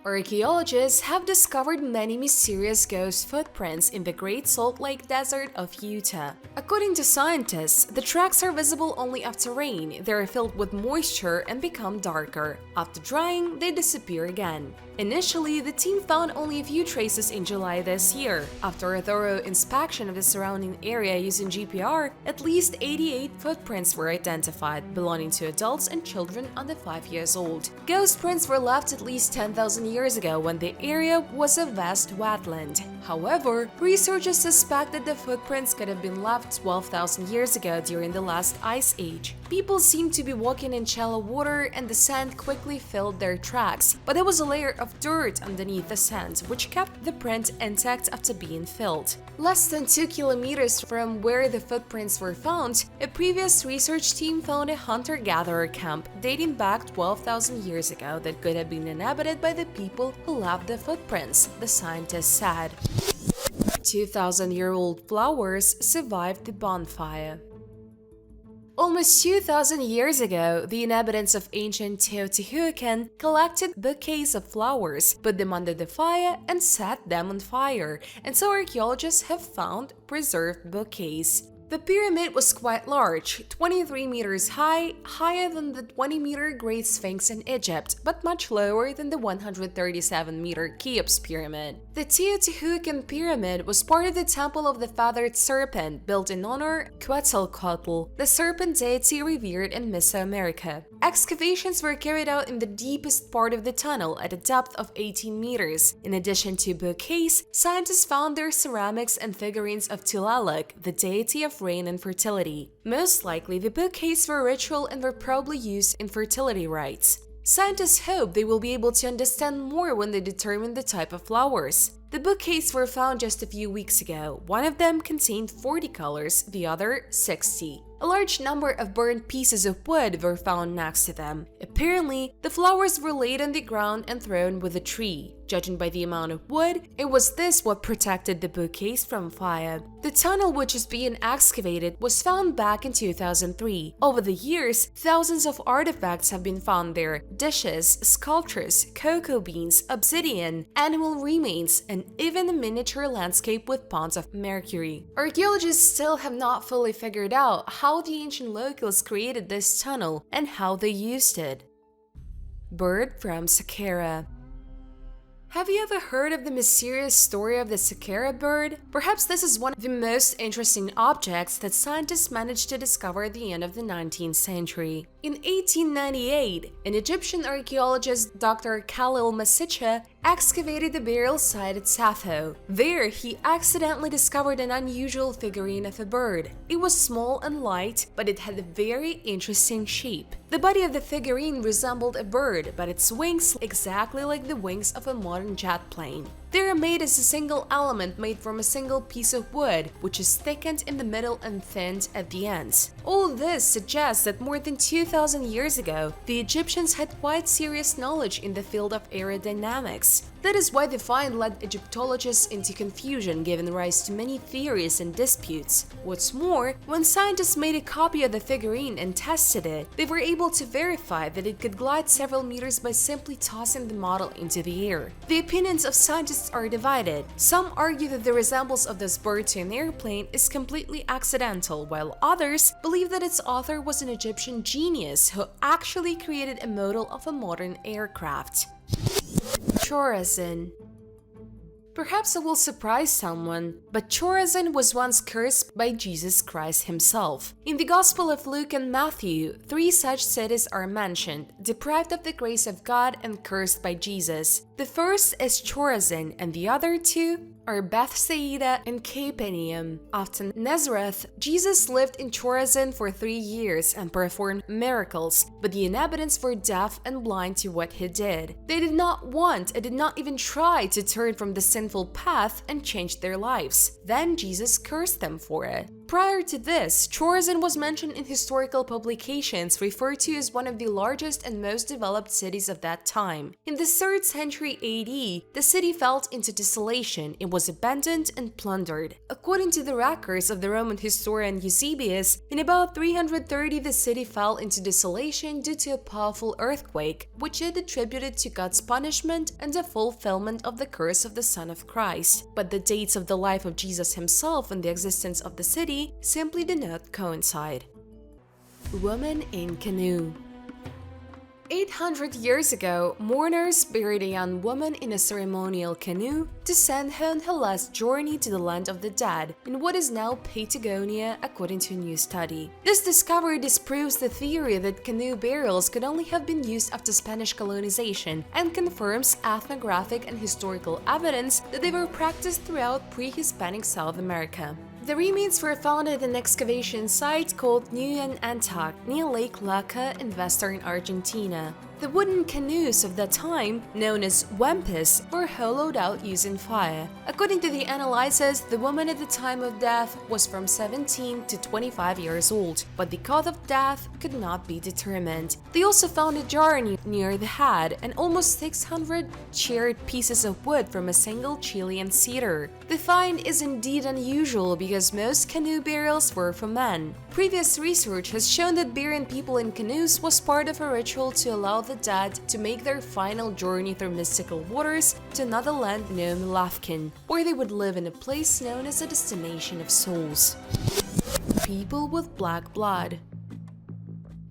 A: Archaeologists have discovered many mysterious ghost footprints in the Great Salt Lake Desert of Utah. According to scientists, the tracks are visible only after rain. They are filled with moisture and become darker. After drying, they disappear again. Initially, the team found only a few traces in July this year. After a thorough inspection of the surrounding area using GPR, at least 88 footprints were identified, belonging to adults and children under 5 years old. Ghost prints were left at least 10,000 years ago when the area was a vast wetland. However, researchers suspect that the footprints could have been left 12,000 years ago during the last ice age. People seemed to be walking in shallow water and the sand quickly filled their tracks, but there was a layer of dirt underneath the sand, which kept the print intact after being filled. Less than 2 kilometers from where the footprints were found, a previous research team found a hunter-gatherer camp dating back 12,000 years ago that could have been inhabited by the people who left the footprints, the scientists said. 2,000-year-old flowers survived the bonfire. Almost 2,000 years ago, the inhabitants of ancient Teotihuacan collected bouquets of flowers, put them under the fire, and set them on fire, and so archaeologists have found preserved bouquets. The pyramid was quite large, 23 meters high, higher than the 20-meter Great Sphinx in Egypt, but much lower than the 137-meter Cheops pyramid. The Teotihuacan pyramid was part of the Temple of the Feathered Serpent, built in honor of Quetzalcoatl, the serpent deity revered in Mesoamerica. Excavations were carried out in the deepest part of the tunnel at a depth of 18 meters. In addition to bouquets, scientists found their ceramics and figurines of Tlaloc, the deity of rain and fertility. Most likely, the bouquets were ritual and were probably used in fertility rites. Scientists hope they will be able to understand more when they determine the type of flowers. The bouquets were found just a few weeks ago. One of them contained 40 colors, the other 60. A large number of burnt pieces of wood were found next to them. Apparently, the flowers were laid on the ground and thrown with the tree. Judging by the amount of wood, it was this what protected the bouquets from fire. The tunnel which is being excavated was found back in 2003. Over the years, thousands of artifacts have been found there: dishes, sculptures, cocoa beans, obsidian, animal remains, and even a miniature landscape with ponds of mercury. Archaeologists still have not fully figured out how the ancient locals created this tunnel and how they used it. Bird from Saqqara. Have you ever heard of the mysterious story of the Saqqara bird? Perhaps this is one of the most interesting objects that scientists managed to discover at the end of the 19th century. In 1898, an Egyptian archaeologist, Dr. Khalil Masicha, excavated the burial site at Sappho. There, he accidentally discovered an unusual figurine of a bird. It was small and light, but it had a very interesting shape. The body of the figurine resembled a bird, but its wings exactly like the wings of a modern jet plane. They are made as a single element made from a single piece of wood, which is thickened in the middle and thinned at the ends. All this suggests that more than 2,000 years ago, the Egyptians had quite serious knowledge in the field of aerodynamics. That is why the find led Egyptologists into confusion, giving rise to many theories and disputes. What's more, when scientists made a copy of the figurine and tested it, they were able to verify that it could glide several meters by simply tossing the model into the air. The opinions of scientists are divided. Some argue that the resemblance of this bird to an airplane is completely accidental, while others believe that its author was an Egyptian genius who actually created a model of a modern aircraft. Chorazin. Perhaps it will surprise someone, but Chorazin was once cursed by Jesus Christ himself. In the Gospel of Luke and Matthew, 3 such cities are mentioned, deprived of the grace of God and cursed by Jesus. The first is Chorazin, and the other 2 are Bethsaida and Capernaum. After Nazareth, Jesus lived in Chorazin for 3 years and performed miracles, but the inhabitants were deaf and blind to what he did. They did not want and did not even try to turn from the sinful path and change their lives. Then Jesus cursed them for it. Prior to this, Chorazin was mentioned in historical publications, referred to as one of the largest and most developed cities of that time. In the 3rd century AD, the city fell into desolation. It was abandoned and plundered. According to the records of the Roman historian Eusebius, in about 330 the city fell into desolation due to a powerful earthquake, which it attributed to God's punishment and the fulfillment of the curse of the Son of Christ. But the dates of the life of Jesus himself and the existence of the city simply do not coincide. Woman in canoe. 800 years ago, mourners buried a young woman in a ceremonial canoe to send her on her last journey to the land of the dead, in what is now Patagonia, according to a new study. This discovery disproves the theory that canoe burials could only have been used after Spanish colonization and confirms ethnographic and historical evidence that they were practiced throughout pre-Hispanic South America. The remains were found at an excavation site called Nuyan Antac near Lake Laca in western Argentina. The wooden canoes of that time, known as wempes, were hollowed out using fire. According to the analysis, the woman at the time of death was from 17 to 25 years old, but the cause of death could not be determined. They also found a jar near the head and almost 600 charred pieces of wood from a single Chilean cedar. The find is indeed unusual because most canoe burials were for men. Previous research has shown that burying people in canoes was part of a ritual to allow the dead to make their final journey through mystical waters to another land known as Lafkin, where they would live in a place known as a destination of souls. People with black blood.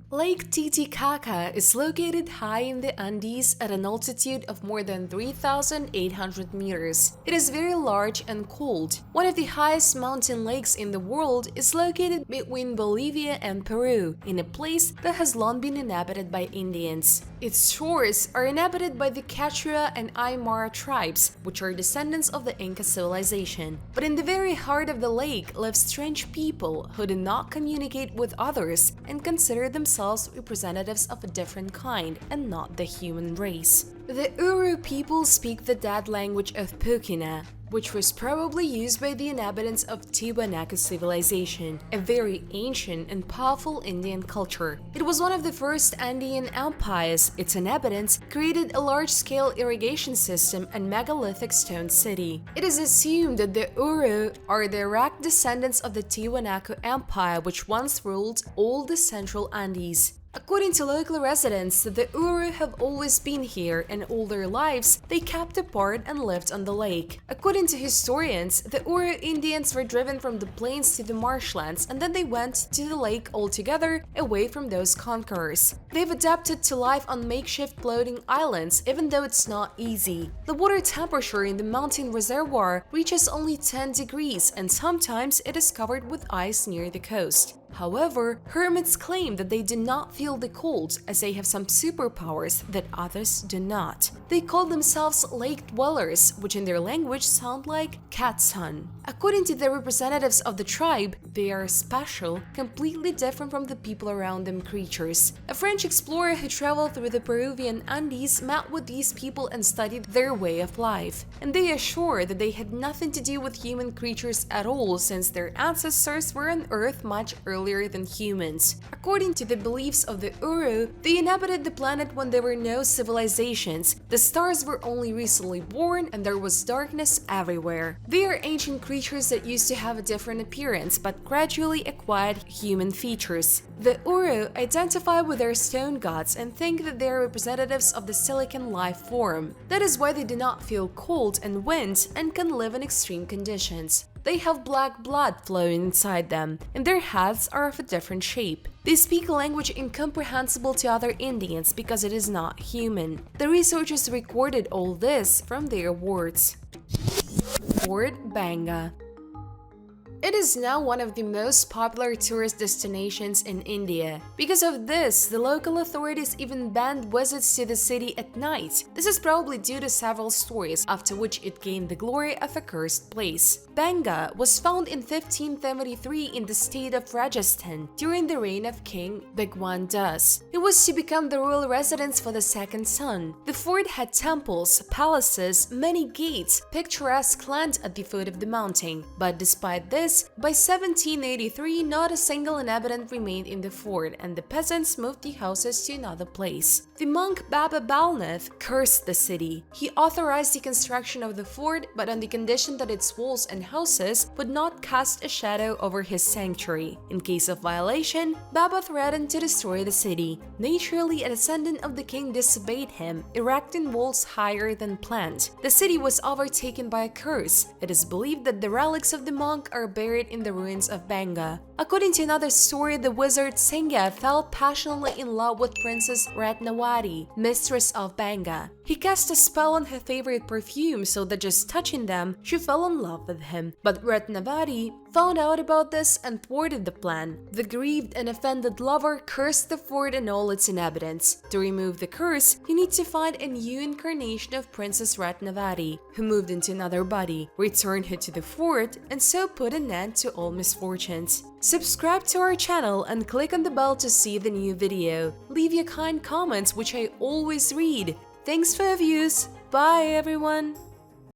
A: Lake Titicaca is located high in the Andes at an altitude of more than 3,800 meters. It is very large and cold. One of the highest mountain lakes in the world is located between Bolivia and Peru, in a place that has long been inhabited by Indians. Its shores are inhabited by the Quechua and Aymara tribes, which are descendants of the Inca civilization. But in the very heart of the lake live strange people who do not communicate with others and consider themselves representatives of a different kind and not the human race. The Uru people speak the dead language of Pukina, which was probably used by the inhabitants of Tiwanaku civilization, a very ancient and powerful Indian culture. It was one of the first Andean empires. Its inhabitants created a large-scale irrigation system and megalithic stone city. It is assumed that the Uru are direct descendants of the Tiwanaku Empire, which once ruled all the central Andes. According to local residents, the Uru have always been here, and all their lives they kept apart and lived on the lake. According to historians, the Uru Indians were driven from the plains to the marshlands, and then they went to the lake altogether, away from those conquerors. They've adapted to life on makeshift floating islands, even though it's not easy. The water temperature in the mountain reservoir reaches only 10 degrees, and sometimes it is covered with ice near the coast. However, hermits claim that they do not feel the cold, as they have some superpowers that others do not. They call themselves lake dwellers, which in their language sound like Katsan. According to the representatives of the tribe, they are special, completely different from the people around them creatures. A French explorer who traveled through the Peruvian Andes met with these people and studied their way of life. And they assure that they had nothing to do with human creatures at all, since their ancestors were on Earth much earlier than humans. According to the beliefs of the Uru, they inhabited the planet when there were no civilizations. The stars were only recently born and there was darkness everywhere. They are ancient creatures that used to have a different appearance but gradually acquired human features. The Uru identify with their stone gods and think that they are representatives of the silicon life form. That is why they do not feel cold and wind and can live in extreme conditions. They have black blood flowing inside them, and their heads are of a different shape. They speak a language incomprehensible to other Indians because it is not human. The researchers recorded all this from their words. Fort Banga. It is now one of the most popular tourist destinations in India. Because of this, the local authorities even banned visits to the city at night. This is probably due to several stories, after which it gained the glory of a cursed place. Banga was found in 1573 in the state of Rajasthan during the reign of King Bhagwan Das. It was to become the royal residence for the second son. The fort had temples, palaces, many gates, picturesque land at the foot of the mountain. But despite this, by 1783, not a single inhabitant remained in the fort, and the peasants moved the houses to another place. The monk Baba Balnath cursed the city. He authorized the construction of the fort, but on the condition that its walls and houses would not cast a shadow over his sanctuary. In case of violation, Baba threatened to destroy the city. Naturally, a descendant of the king disobeyed him, erecting walls higher than planned. The city was overtaken by a curse. It is believed that the relics of the monk are buried in the ruins of Banga. According to another story, the wizard Selja fell passionately in love with Princess Ratnawati, mistress of Banga. He cast a spell on her favorite perfume so that just touching them, she fell in love with him. But Ratnawati found out about this and thwarted the plan. The grieved and offended lover cursed the fort and all its inhabitants. To remove the curse, you need to find a new incarnation of Princess Ratnawati, who moved into another body, returned her to the fort, and so put an end to all misfortunes. Subscribe to our channel and click on the bell to see the new video. Leave your kind comments, which I always read. Thanks for your views. Bye everyone!